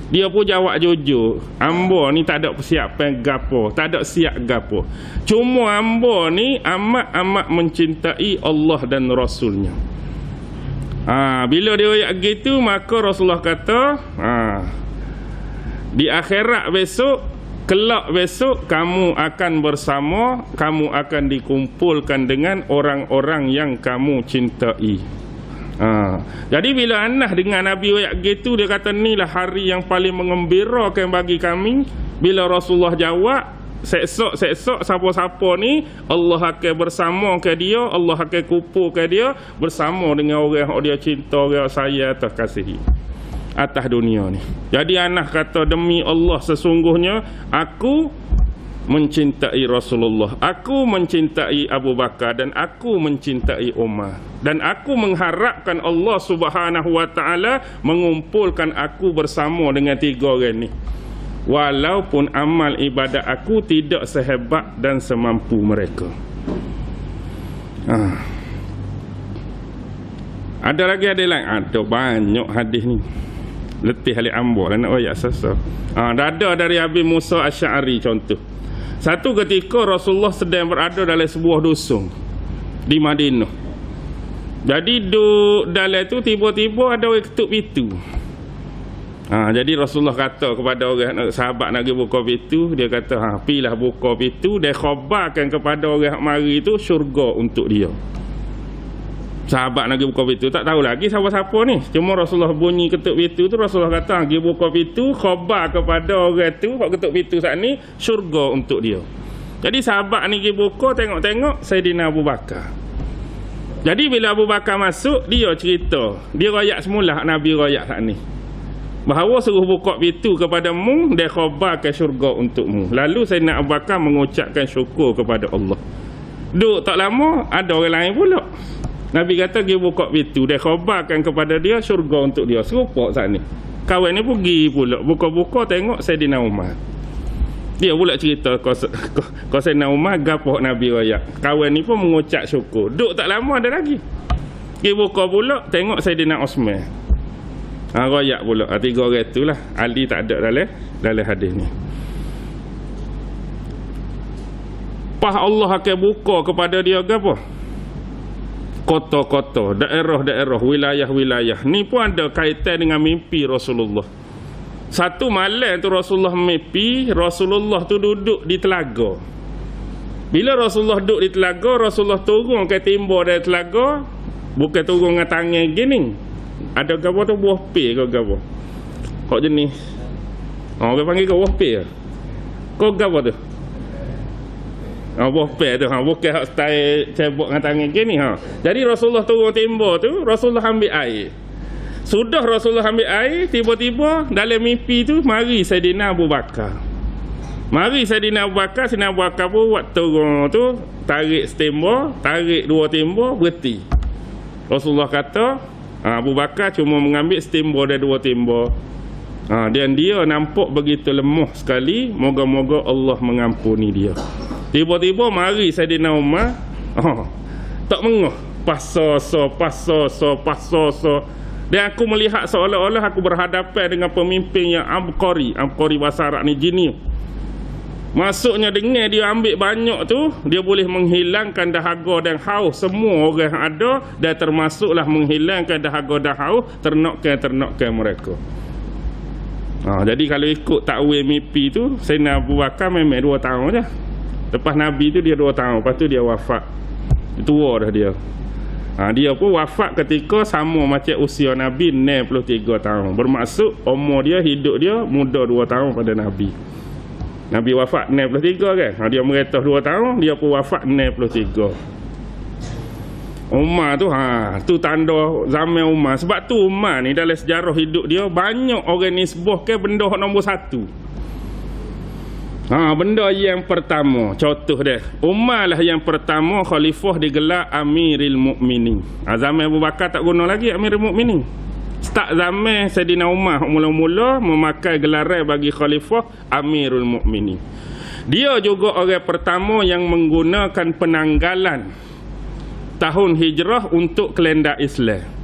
Dia pun jawab jujur, hamba ni tak ada persiapan gapo, tak ada siap gapo. Cuma hamba ni amat-amat mencintai Allah dan Rasulnya. Bila dia ayat gitu, maka Rasulullah kata, di akhirat besok, kelak besok, kamu akan bersama, kamu akan dikumpulkan dengan orang-orang yang kamu cintai. Jadi bila Anas dengan Nabi ayat gitu, dia kata inilah hari yang paling mengembirakan bagi kami. Bila Rasulullah jawab, seksok siapa-siapa ni Allah akan bersama ke dia, Allah akan kumpul ke dia bersama dengan orang yang dia cinta, orang saya atas kasihi atas dunia ni. Jadi Anas kata, demi Allah, sesungguhnya aku mencintai Rasulullah, aku mencintai Abu Bakar, dan aku mencintai Umar, dan aku mengharapkan Allah Subhanahu wa ta'ala mengumpulkan aku bersama dengan 3 orang ni, walaupun amal ibadat aku tidak sehebat dan semampu mereka. Ada lagi, ada lain, ada banyak hadis ni. Letih alik ambo lah nak ayat sasa. Ada dari Abi Musa Asy'ari contoh. Satu ketika Rasulullah sedang berada dalam sebuah dusun di Madinah. Jadi dalam tu tiba-tiba ada orang ketuk pintu. Jadi Rasulullah kata kepada orang sahabat nak pergi buka pintu, dia kata, pilah buka pintu dan khabarkan kepada orang yang mari tu syurga untuk dia. Sahabat nak pergi buka pintu, tak tahu lagi siapa-siapa ni. Cuma Rasulullah bunyi ketuk pintu tu, Rasulullah kata, pergi buka pintu, khabar kepada orang tu, hak ketuk pintu saat ni, syurga untuk dia. Jadi sahabat ni pergi buka, tengok-tengok Saidina Abu Bakar. Jadi bila Abu Bakar masuk, dia cerita, dia rakyat semula Nabi rakyat saat ni, bahawa suruh buka pintu kepadamu dan khabarkan syurga untukmu. Lalu Saidina Abu Bakar mengucapkan syukur kepada Allah. Duk tak lama, ada orang lain pula. Nabi kata dia buka pintu, dia khabarkan kepada dia syurga untuk dia. Serupa saat ni. Kawan ni pergi pula, buka-buka tengok Saidina Umar. Dia pula cerita kau Saidina Umar gapo Nabi raya. Kawan ni pun mengucap syukur. Duk tak lama ada lagi. Dia buka pula tengok Saidina Osman. Royak pula. Tiga orang itulah. Ali tak ada dalam hadis ni. Pas Allah akan buka kepada dia apa? Kota-kota, daerah-daerah, wilayah-wilayah. Ni pun ada kaitan dengan mimpi Rasulullah. Satu malam tu Rasulullah mimpi, Rasulullah tu duduk di telaga. Bila Rasulullah duduk di telaga, Rasulullah turun ke timur dari telaga. Bukan turun dengan tangan gini. Ada gapo tu buah pil ke gapo? Kok jenis? Orang panggil ke buah pil. Kok gapo tu? Buah pil tu, bukan hak style cebok dengan tangan gini Jadi Rasulullah turun timur tu, Rasulullah ambil air. Sudah Rasulullah ambil air, tiba-tiba dalam mimpi tu mari Saidina Abu Bakar. Mari Saidina Abu Bakar pun buat turun tu, tarik setimba, tarik dua timba, berhenti. Rasulullah kata, Abu Bakar cuma mengambil setimba dari dua timba. Dan dia nampak begitu lemah sekali, moga-moga Allah mengampuni dia. Tiba-tiba mari Saidina Umar, tak mengah, pasoso. Dan aku melihat seolah-olah aku berhadapan dengan pemimpin yang Abqari bahasa Arab ni jini. Maksudnya dengan dia ambil banyak tu, dia boleh menghilangkan dahaga dan haus semua orang yang ada, dan termasuklah menghilangkan dahaga dan haus ternak-ternak mereka. Jadi kalau ikut takwil mimpi tu, Sayyidina Abu Bakar memang 2 tahun je. Lepas Nabi tu dia 2 tahun, lepas tu dia wafat. Tua dah dia. Dia pun wafat ketika sama macam usia Nabi 63 tahun. Bermaksud umur dia, hidup dia muda 2 tahun pada Nabi. Nabi wafat 63 kan. Dia meretah 2 tahun, dia pun wafat 63. Umar tu tu tanda zaman Umar. Sebab tu Umar ni dalam sejarah hidup dia banyak orang nisbahkan benda nombor 1. Benda yang pertama, contoh dia, Umar lah yang pertama khalifah digelar Amirul Mukminin. Zaman Abu Bakar tak guna lagi Amirul Mukminin. Start zaman Saidina Umar mula-mula memakai gelaran bagi khalifah Amirul Mukminin. Dia juga orang pertama yang menggunakan penanggalan tahun hijrah untuk kalender Islam.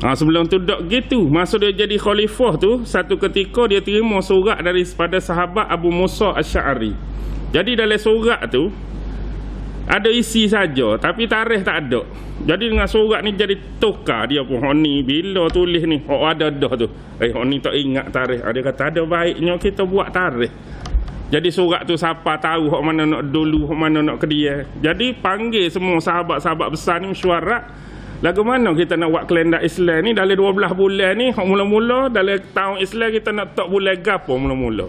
Sebelum tu tak gitu. Masa dia jadi khalifah tu, satu ketika dia terima surat daripada sahabat Abu Musa Asy'ari. Jadi dalam surat tu ada isi saja, tapi tarikh tak ada. Jadi dengan surat ni jadi tukar dia pun. Ni bila tulis ni, ada dah tu. Ni tak ingat tarikh. Dia kata ada baiknya kita buat tarikh. Jadi surat tu siapa tahu hok mana nak dulu, hok mana nak kedia. Jadi panggil semua sahabat-sahabat besar ni mesyuarat. Lagu mana kita nak buat kalender Islam ni dalam 12 bulan ni, hok mula-mula dalam tahun Islam kita nak tak bulan gapo mula-mula.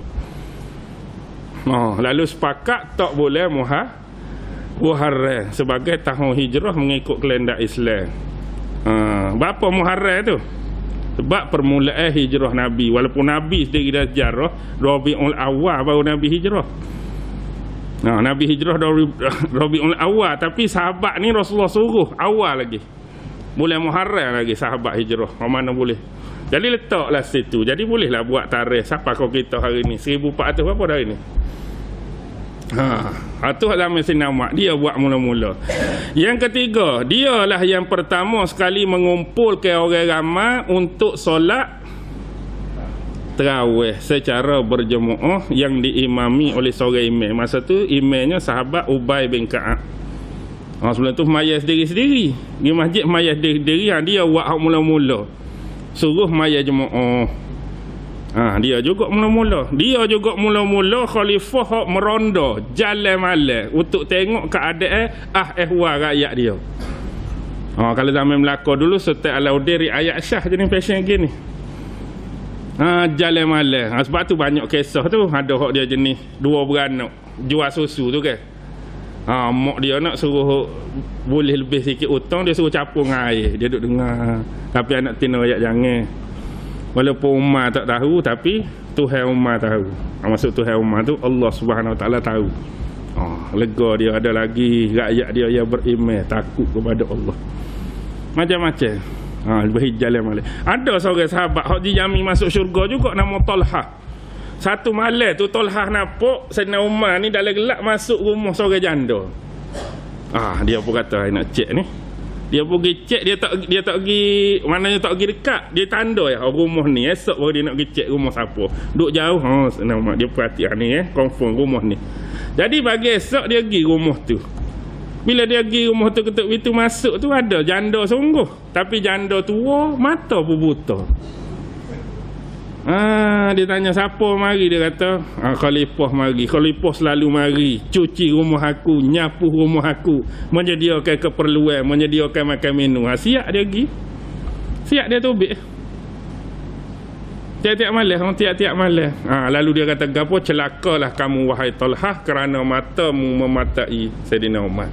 Lalu sepakat tak boleh Muharram sebagai tahun hijrah mengikut kalender Islam. Berapa Muharram tu? Sebab permulaan hijrah Nabi. Walaupun Nabi sendiri dah sejarah Rabiul Awal baru Nabi hijrah. Nabi hijrah Rabiul Awal, tapi sahabat ni Rasulullah suruh awal lagi. Bulan Muharram lagi sahabat hijrah. Mana boleh. Jadi letaklah situ. Jadi bolehlah buat tarikh. Siapa kau kita hari ni? 1400 berapa dah hari ni? Itu zaman Sayyidina Umar. Dia buat mula-mula. Yang ketiga, dialah yang pertama sekali mengumpulkan orang ramai untuk solat tarawih secara berjemaah yang diimami oleh seorang imam. Masa tu imamnya sahabat Ubay bin Ka'ab. Sebelum tu mayat sendiri-sendiri. Di masjid mayat sendiri-sendiri. Dia buat hak mula-mula. Suruh mayat jemaah. Dia juga mula-mula. Dia juga mula-mula khalifah hak meronda jalan malam untuk tengok keadaan ehwal rakyat dia. Kalau zaman Melaka dulu Sultan Alauddin riayat Shah jenis fashion gini. Jalan malam. Sebab tu banyak kisah tu. Ada hak dia jenis 2 beranak jual susu tu kan. Mak dia nak suruh boleh lebih sikit hutang, dia suruh capung air. Dia duduk dengar. Tapi anak tina ayat jangan. Walaupun Umar tak tahu, tapi Tuhan Umar tahu. Maksud Tuhan Umar tu Allah Subhanahu Wa Taala tahu. Lega dia, ada lagi rakyat dia yang beriman, takut kepada Allah. Macam-macam. Berhijal yang malam. Ada seorang sahabat hak dijami masuk syurga juga nama Talhah. Satu malam tu Talhah nampak Sayyidina Umar ni dalam gelap masuk rumah seorang janda. Dia pun kata nak cek ni. Dia pergi cek, dia tak pergi, maknanya tak pergi dekat. Dia tanda ya rumah ni. Esok baru dia nak pergi cek rumah siapa. Duk jauh, Sayyidina Umar dia perhatian ni confirm rumah ni. Jadi bagi esok dia pergi rumah tu. Bila dia pergi rumah tu ketuk pintu masuk tu ada janda sungguh. Tapi janda tua mata pun buta. Dia tanya siapa mari, dia kata Khalifah mari. Khalifah selalu mari cuci rumah aku, nyapu rumah aku, menyediakan keperluan, menyediakan makan minum. Siap dia pergi. Siap dia tubik. Tiap-tiap malam, tiap-tiap malam. Lalu dia kata gapo, celakalah kamu wahai Talhah kerana matamu mematai Sayyidina Umar.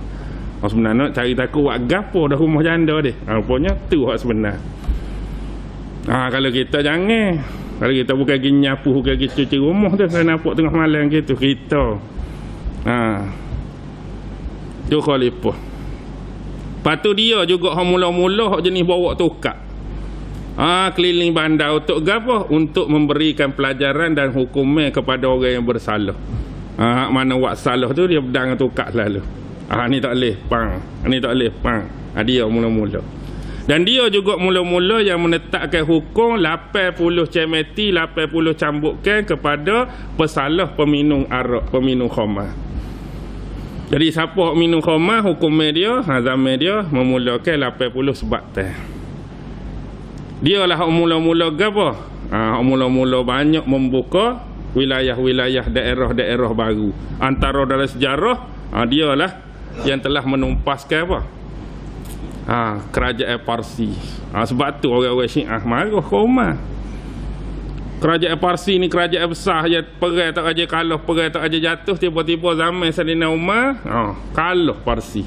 Sebenarnya cari tahu buat gapo dah rumah janda dia. Rupanya tu hak sebenar. Kalau kita jangan, kalau kita bukan pergi nyapu, bukan pergi cuci rumah tu, saya nampak tengah malam gitu kita. Tu Khalifah. Lepas tu dia juga hak mula-mula hak jenis bawa tukar. Keliling bandar untuk apa? Untuk memberikan pelajaran dan hukuman kepada orang yang bersalah. Mana buat salah tu dia pedang tukar selalu. Ni tak boleh pang. Ni tak boleh pang. Dia mula-mula. Dan dia juga mula-mula yang menetapkan hukum 80 cemeti, 80 cambukkan kepada pesalah peminum arak, peminum khamar. Jadi siapa minum khamar, hukumnya dia, zaman dia memulakan 80 sebab teh. Dia lah mula-mula apa? Mula-mula banyak membuka wilayah-wilayah daerah-daerah baru. Antara dalam sejarah, dia lah yang telah menumpaskan apa? Kerajaan Parsi. Sebab tu orang-orang Syiah marah ke Umar. Kerajaan Parsi ni kerajaan besar je, perang tak aja kalah, perang tak aja jatuh, tiba-tiba zaman Sayyidina Umar kalah Parsi.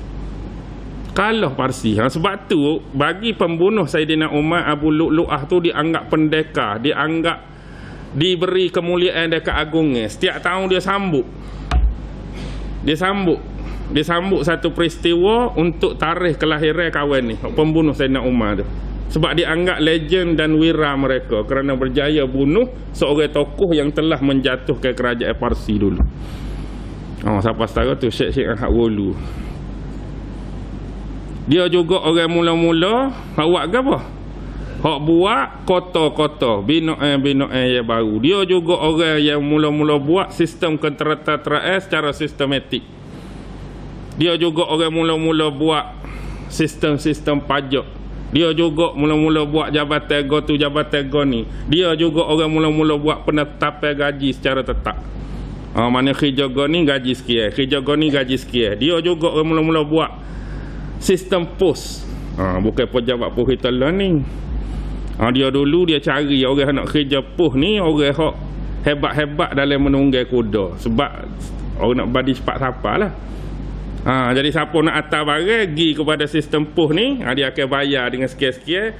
Kalah Parsi. Sebab tu bagi pembunuh Sayyidina Umar, Abu Lu'lu'ah tu dianggap pendekar, dianggap diberi kemuliaan dekat agungnya. Setiap tahun dia sambut. Dia sambut satu peristiwa untuk tarikh kelahiran kawan ni, pembunuh Sayyidina Umar tu. Sebab dianggap legend dan wira mereka kerana berjaya bunuh seorang tokoh yang telah menjatuhkan kerajaan Parsi dulu. Siapa setara tu Syekh Ahmad Wulu. Dia juga orang mula-mula hak buat apa? Hak buat kota-kota, binaan yang baru. Dia juga orang yang mula-mula buat sistem ketenteraman secara sistematik. Dia juga orang mula-mula buat sistem-sistem pajak. Dia juga mula-mula buat jabatan go tu, jabatan go ni. Dia juga orang mula-mula buat penetapan gaji secara tetap. Mana kerja go ni gaji sekian, kerja go ni gaji sekian. Dia juga orang mula-mula buat sistem pos. Bukan pejabat pos kita lah ni. Dia dulu dia cari orang nak kerja pos ni, orang hak hebat-hebat dalam menunggang kuda. Sebab orang nak badi cepat siapa lah. Jadi siapa nak atas barang pergi kepada sistem pos ni, dia akan bayar dengan sekian-sekian.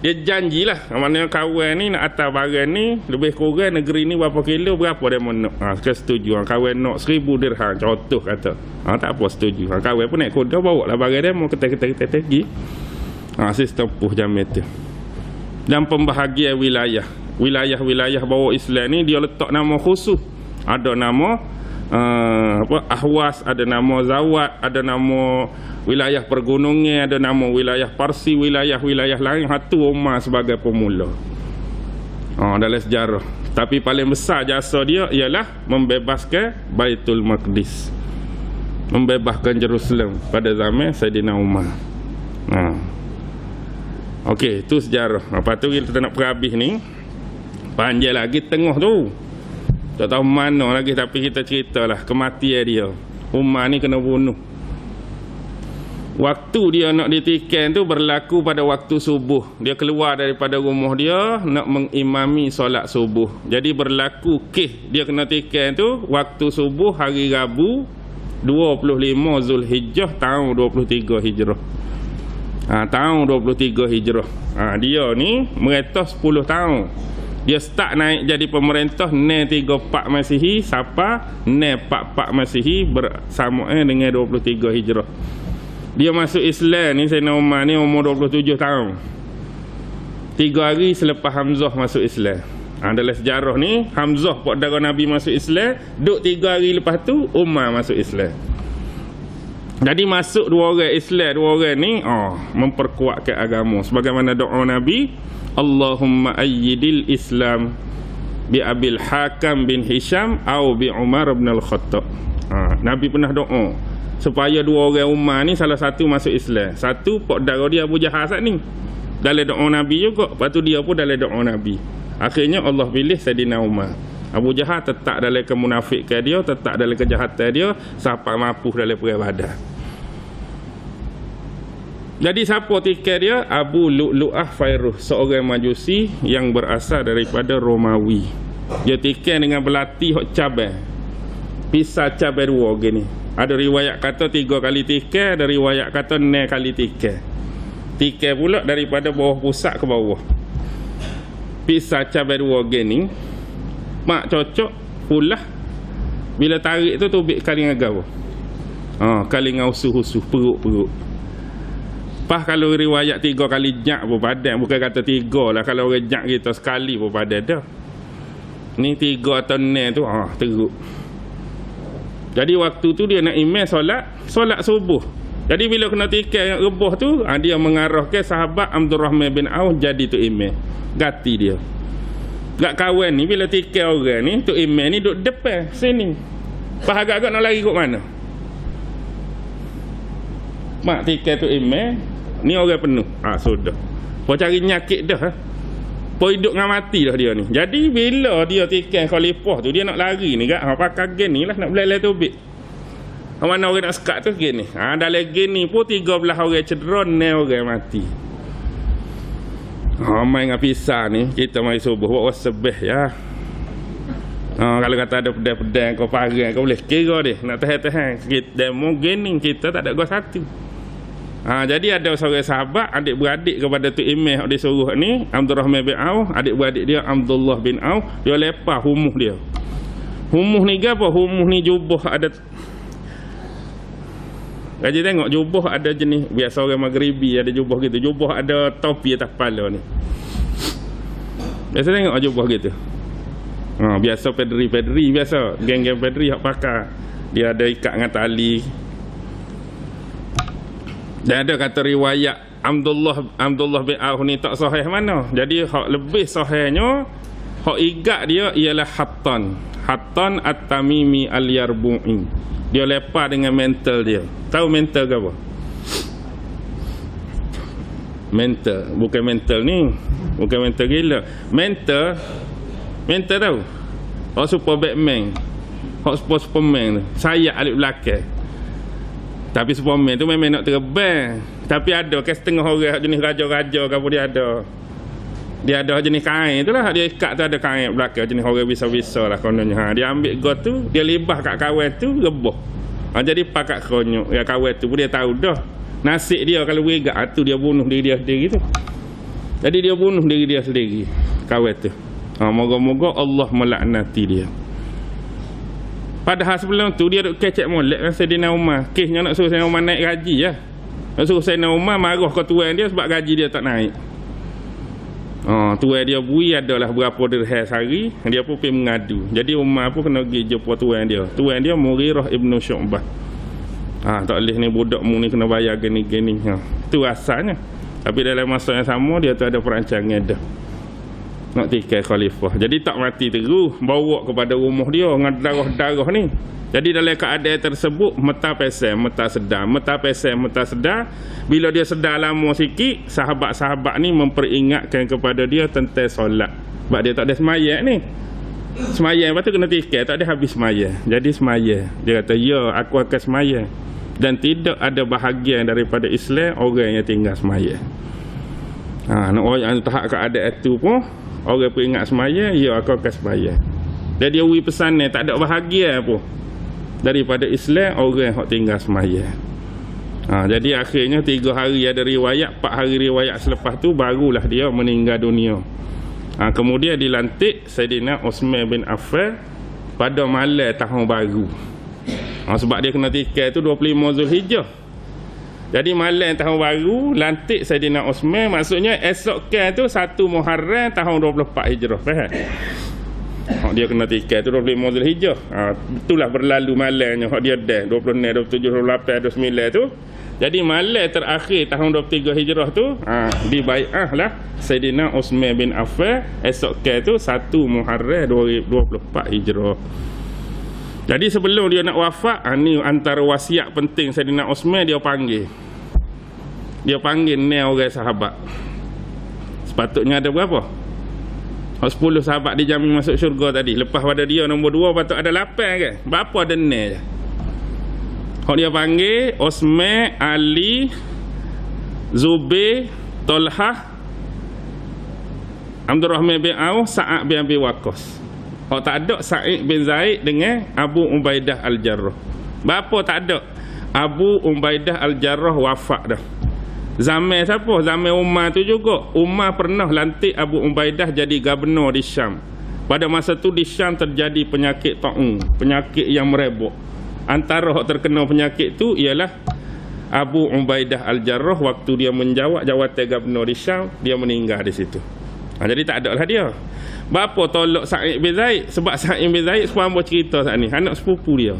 Dia janjilah maknanya kawan ni nak atas barang ni lebih kurang negeri ni berapa kilo, berapa dia mau nak. Setuju. Kawan nak 1000 dirham contoh kata. Tak apa, setuju. Kawan pun naik kuda bawa lah barang dia mau kita pergi. Sistem pos jamin tu. Dan pembahagian wilayah bawa Islam ni dia letak nama khusus. Ada nama Ahwas, ada nama Zawat, ada nama wilayah pergunungan, ada nama wilayah Parsi, wilayah-wilayah lain. Hatu Umar sebagai pemula dalam sejarah. Tapi paling besar jasa dia ialah membebaskan Baitul Maqdis, membebaskan Jerusalem pada zaman Sayyidina Umar. Okey, itu sejarah. Lepas tu kita nak perhabis ni, panjang lagi tengah tu. Tak tahu mana lagi, tapi kita ceritalah kematian dia. Umar ni kena bunuh. Waktu dia nak ditikan tu berlaku pada waktu subuh. Dia keluar daripada rumah dia nak mengimami solat subuh. Jadi berlaku dia kena tikan tu waktu subuh hari Rabu 25 Zulhijjah tahun 23 Hijrah. Tahun 23 Hijrah. Dia ni merentah 10 tahun. Dia start naik jadi pemerintah 34 Masihi sampai 44 Masihi bersamaan dengan 23 Hijrah. Dia masuk Islam ni, Sayyidina Umar ni umur 27 tahun. 3 hari selepas Hamzah masuk Islam. Dalam sejarah ni, Hamzah pak darah Nabi masuk Islam, duduk 3 hari lepas tu Umar masuk Islam. Jadi masuk 2 orang Islam, 2 orang ni memperkuatkan agama. Sebagaimana doa Nabi, Allahumma ayyidil Islam bi Abil Hakam bin Hisham atau bi Umar bin Al-Khattab. Nabi pernah doa supaya 2 orang Umar ni salah satu masuk Islam. Satu pak darah dia Abu Jahal saat ni. Dalam doa Nabi juga. Lepas tu dia pun dalam doa Nabi. Akhirnya Allah pilih Sayyidina Umar. Abu Jahal tetap dalam kemunafikan dia, tetap dalam kejahatan dia, sampai mampu dalam perang Badar. Jadi siapa tikai dia? Abu Lu'lu'ah Fairuh, seorang majusi yang berasal daripada Romawi. Dia tikai dengan belati hok cabai. Pisah cabai 2 gini. Ada riwayat kata 3 kali tikai, ada riwayat kata 6 kali tikai. Tikai pula daripada bawah pusat ke bawah. Pisah cabai 2 gini. Mak cocok pula. Bila tarik tu tubik kali dengan gawa. Kali dengan usuh-usuh perut-perut. Pas kalau riwayat 3 kali jak pun padan. Bukan kata 3 lah. Kalau orang jak kita sekali pun padan dah. Ni 3 atau 6 tu teruk. Jadi waktu tu dia nak imam solat subuh. Jadi bila kena tikai yang rebah tu, dia mengarahkan sahabat Abdurrahman bin Auf jadi tu imam. Ganti dia. Gak kawan ni bila tikai orang ni, tu imam ni duduk depan sini. Pas agak-agak nak lari kat mana? Mak tikai tu imam, ni orang penuh. Sudah. Kau cari nyakit dah. Kau hidup dengan mati dah dia ni. Jadi bila dia tikai khalifah tu, dia nak lari ni kan, pakai gen ni lah nak belai tubik. Mana orang nak sekat tu gen ni. Dalam gen ni pun 13 orang cedera, 9 orang mati. Main dengan pisah ni, kita mari subuh buat wasbih ya. Kalau kata ada pedang-pedang kau parang, kau boleh kira dia nak tahan-tahan. Kita demo gen ni, kita tak ada gol satu. Jadi ada seorang sahabat adik-beradik kepada tu imam dia suruh ni, Abdurrahman bin Auf, adik-beradik dia Abdullah bin Auf, dia lepas humuh dia. Humuh ni apa? Humuh ni jubah ada. Kaji tengok jubah ada jenis biasa orang Maghribi ada jubah gitu. Jubah ada topi atas kepala ni. Biasa tengok jubah gitu. Biasa pedri biasa, geng-geng pedri hak pakai. Dia ada ikat dengan tali. Dan ada kata riwayat Abdullah bin Auf ni tak sahih mana. Jadi hak lebih sahihnya hak igat dia ialah Hattan At-Tamimi Al-Yarbu'i. Dia lepas dengan mental dia. Tahu mental ke apa? Mental, bukan mental ni. Bukan mental gila. Mental tahu? Hak super Batman. Hak Superman tu. Sayap alik belakang. Tapi Superman tu memang nak terbang. Tapi ada ke setengah orang jenis raja-raja ke apa dia ada. Dia ada jenis kain tu lah. Dia ikat tu ada kain belakang. Jenis orang bisa-bisa lah kononnya. Dia ambil god tu. Dia libah kat kawan tu. Rebah. Jadi pakat konyok. Ya kawan tu pun dia tahu dah. Nasib dia kalau berigak tu dia bunuh diri dia sendiri tu. Jadi dia bunuh diri dia sendiri. Kawan tu. Moga-moga Allah melaknati dia. Padahal sebelum tu dia duk kecek molek dengan Sayyidina Umar. Kisnya nak suruh Sayyidina Umar naik gaji ya. Nak suruh Sayyidina Umar marah ke tuan dia sebab gaji dia tak naik. Tuan dia bui adalah berapa dirham sehari, dia pun pergi mengadu. Jadi Umar pun kena pergi jumpa tuan dia. Tuan dia Mughirah ibnu Syu'bah. Tak boleh ni budakmu ni kena bayar gini-gini. Itu asalnya. Tapi dalam masa yang sama dia tu ada perancangan dah. Nak tikai khalifah. Jadi tak mati terus, bawa kepada rumah dia dengan darah-darah ni. Jadi dalam keadaan tersebut mata pesem, mata sedar, mata pesem, mata sedar. Bila dia sedar lama sikit, sahabat-sahabat ni memperingatkan kepada dia tentang solat. Sebab dia tak ada semayang ni. Semayang lepas tu kena tikai, tak ada habis semayang. Jadi semayang. Dia kata, ya aku akan semayang. Dan tidak ada bahagian daripada Islam orang yang tinggal semayang. Nak orang yang tahap keadaan itu pun, orang peringat semayang, ya aku akan semayang. Dan dia beri pesan ni, tak ada bahagia pun daripada Islam orang yang tinggal semayang. Jadi akhirnya 3 hari ada riwayat, 4 hari riwayat selepas tu barulah dia meninggal dunia. Kemudian dilantik Sayyidina Uthman bin Affan pada malam tahun baru. Sebab dia kena tikai tu 25 Zulhijjah. Jadi malam tahun baru lantik Saidina Osman, maksudnya esok tu 1 Muharram tahun 24 Hijrah. Faham? Dia kena tikai tu 25 Zulhijjah. Itulah berlalu malamnya dia dah 26, 27, 28, 29 tu. Jadi malam terakhir tahun 23 Hijrah tu dibai'ah lah Saidina Osman bin Affan, esok tu 1 Muharram 2024 Hijrah. Jadi sebelum dia nak wafat, ni antara wasiat penting Saidina Osman, dia panggil ni orang sahabat. Sepatutnya ada berapa? 10 sahabat dijamin masuk syurga tadi. Lepas pada dia nombor 2 patut ada 8 kan? Berapa ada ni je? Dia panggil Osman, Ali, Zubair, Talhah, Abdul Rahman bin Auf, Sa'ad bin Abi Waqqas. Tak ada Sa'id bin Zaid dengan Abu Ubaidah Al-Jarrah. Berapa tak ada? Abu Ubaidah Al-Jarrah wafat dah. Zaman siapa? Zaman Umar tu juga. Umar pernah lantik Abu Ubaidah jadi gubernur di Syam. Pada masa tu di Syam terjadi penyakit ta'un, penyakit yang merebak. Antara yang terkena penyakit tu ialah Abu Ubaidah Al-Jarrah. Waktu dia menjawab jawatan gubernur di Syam, dia meninggal di situ. Jadi tak ada lah dia. Bapa tolak Sa'id bin Zaid? Sebab Sa'id bin Zaid sekarang cerita saat ni, anak sepupu dia.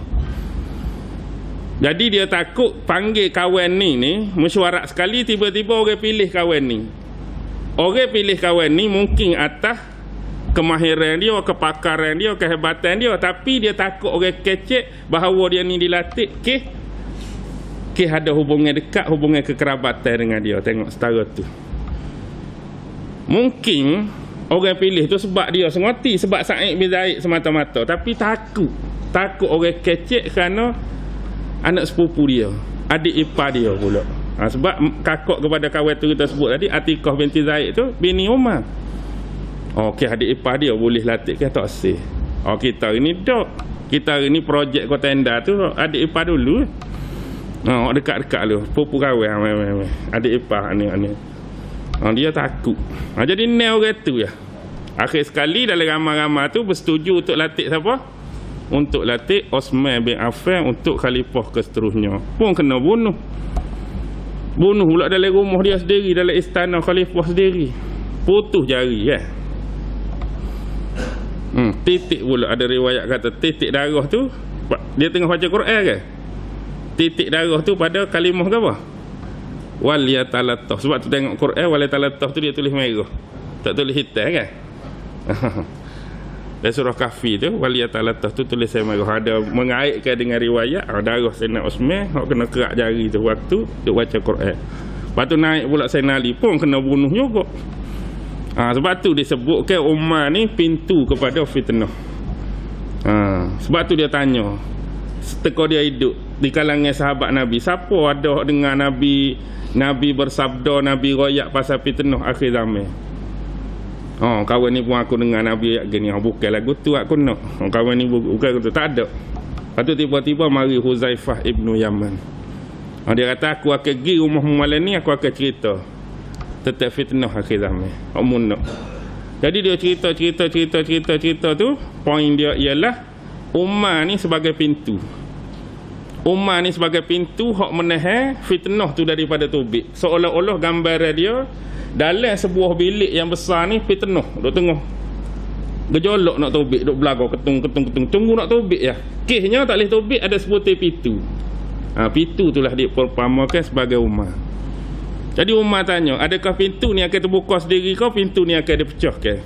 Jadi dia takut panggil kawan ni mesyuarat sekali, tiba-tiba orang pilih kawan ni. Orang pilih kawan ni mungkin atas kemahiran dia, kepakaran dia, kehebatan dia, tapi dia takut orang kecek bahawa dia ni dilatih ke ada hubungan dekat, hubungan kekerabatan dengan dia. Tengok setara tu. Mungkin orang pilih tu sebab dia sengoti, sebab Sa'id bin Zaid semata-mata, tapi takut orang kecek kerana anak sepupu dia, adik ipar dia pula. Sebab kakak kepada kawan tu kita sebut tadi, Atikah binti Zaid tu bini Umar. Okey, adik ipar dia boleh latih ke tak sih? Kita ini dok. Kita ini projek kota tenda tu adik ipar dulu. Dekat-dekat lu, sepupu kawan adik ipar ni. Dia takut. Jadi ni orang tu ya. Akhir sekali dalam ramai-ramai tu bersetuju untuk latih siapa? Untuk latih Osman bin Affan untuk khalifah seterusnya. Pun kena bunuh. Bunuh pula dalam rumah dia sendiri, dalam istana khalifah sendiri. Putus jari ya. Titik pula ada riwayat kata titik darah tu dia tengah baca Quran ke? Titik darah tu pada kalimah ke apa? Waliyatalatah. Sebab tu tengok Quran waliyatalatah tu dia tulis merah, tak tulis hitam kan? Dan surah Kahfi tu waliyatalatah tu tulis merah. Ada mengaitkan dengan riwayat darah Sayyidina Osman hak kena kerak jari tu waktu duk baca Quran. Lepas tu naik pula Sayyidina Ali pun kena bunuh juga. Sebab tu disebutkan Umar ni pintu kepada fitnah. Sebab tu dia tanya setelah dia hidup di kalangan sahabat Nabi, siapa ada dengan Nabi bersabda, Nabi royak pasal fitnah akhir zaman. Kawan ni pun aku dengar Nabi ayat gini. Bukan lagu tu aku nak. Kawan ni bukan tu. Tak ada. Lepas tu tiba-tiba mari Huzaifah ibnu Yaman. Dia kata aku akan pergi rumah malam ni, aku akan cerita tentang fitnah akhir zaman. Jadi dia cerita tu, poin dia ialah Umar ni sebagai pintu. Umar ni sebagai pintu hak menahan fitnah tu daripada tubik. Seolah-olah gambaran dia dalam sebuah bilik yang besar ni fitnah duk tengah gejolak nak tubik, duk belagak ketung tunggu nak tubik ya. Kisnya tak boleh tubik, ada sebutir pintu. Pintu itulah dia perumpamakan sebagai Umar. Jadi Umar tanya, adakah pintu ni akan terbuka sendiri kau, pintu ni akan dipecahkan?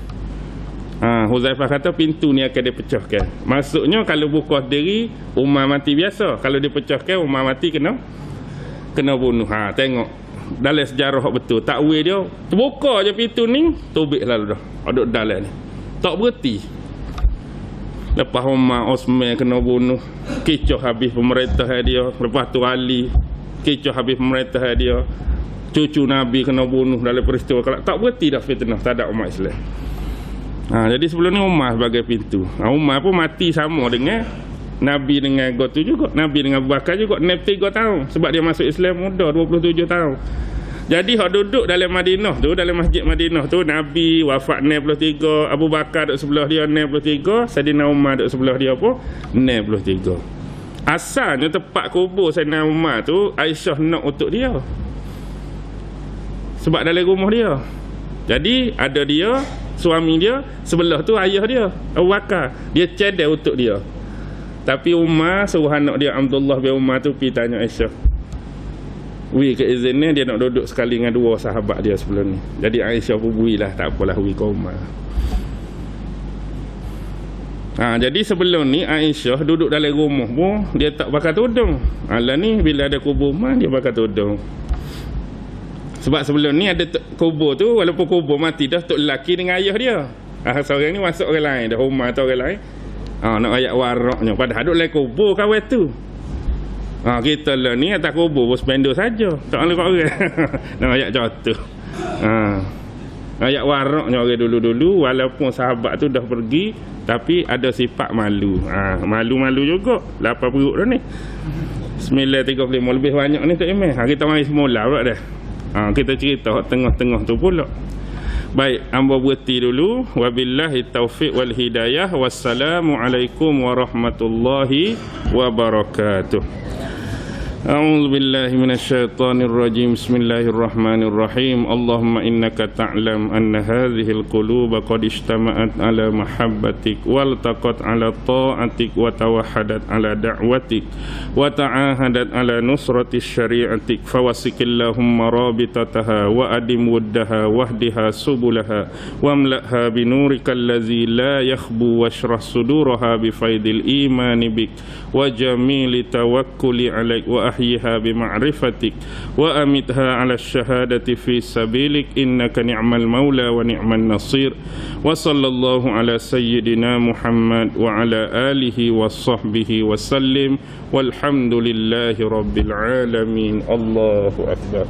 Huzaifah kata pintu ni akan dipecahkan. Maksudnya kalau buka sendiri Umar mati biasa, kalau dipecahkan Umar mati kena bunuh. Tengok dalam sejarah betul. Takwil dia terbuka je pintu ni, tubik lalu dah. Duduk dalam ni. Tak berhenti. Lepas Umar Osman kena bunuh, kecoh habis pemerintah dia. Lepas tu Ali kecoh habis pemerintah dia. Cucu Nabi kena bunuh dalam peristiwa. Tak berhenti dah fitnah, tak ada umat Islam. Jadi sebelum ni Umar sebagai pintu. Umar pun mati sama dengan Nabi dengan Gotu juga. Nabi dengan Abu Bakar juga 3 tahun. Sebab dia masuk Islam muda 27 tahun. Jadi hak duduk dalam Madinah tu, dalam masjid Madinah tu, Nabi wafat 63, Abu Bakar duduk sebelah dia 63, Saidina Umar duduk sebelah dia pun 63. Asalnya tempat kubur Sayyidina Umar tu Aisyah nak untuk dia, sebab dalam rumah dia. Jadi ada dia, suami dia, sebelah tu ayah dia Abu Bakar, dia cedek untuk dia. Tapi Umar suruh anak dia Abdullah bin Umar tu pergi tanya Aisyah, ke izin ni dia nak duduk sekali dengan dua sahabat dia sebelum ni. Jadi Aisyah pun lah, tak apalah ke Umar. Jadi sebelum ni Aisyah duduk dalam rumah pun dia tak pakai tudung. Lah ni bila ada kubur Umar dia pakai tudung. Sebab sebelum ni ada kubur tu, walaupun kubur mati dah, tok lelaki dengan ayah dia. Seorang ni masuk orang lain dah, Umar tu orang lain. Nak ayat waraknya, padahal duduk dalam kubur kawan tu. Kita lah ni atas kubur pun spender saja, tak boleh kat orang. Nak ayat jatuh. Ayat waraknya orang dulu-dulu, walaupun sahabat tu dah pergi, tapi ada sifat malu. Malu-malu juga. Lapar perut dah ni. 9.35 lebih banyak ni tak Imam. Kita mari semula pula dah. Kita cerita tengah-tengah tu pula. Baik, hamba berhenti dulu. Wabillahi taufiq wal hidayah. Wassalamualaikum warahmatullahi wabarakatuh. A'udzu billahi minasyaitonir rajim. Bismillahirrahmanirrahim. Allahumma innaka ta'lam anna hadhihi al-quluba qad ijtama'at ala mahabbatik wal taqat ala ta'atik wa tawahhadat ala da'watik wa ta'ahadat ala nusrati syari'atik fawasikillahumma rabitataha wa adim wuddaha wahdiha subulaha wamla'ha binurikal ladzi la yakhbu washrah suduraha bifaidil imani bik wa jamili tawakkuli alaik wa ahyiha bima'rifatik wa amitha ala syahadati fi sabilik innaka ni'mal maula wa ni'man nasir wa sallallahu ala sayyidina Muhammad wa ala alihi wa sahbihi wa sallim walhamdulillahi rabbil alamin. Allahu akbar.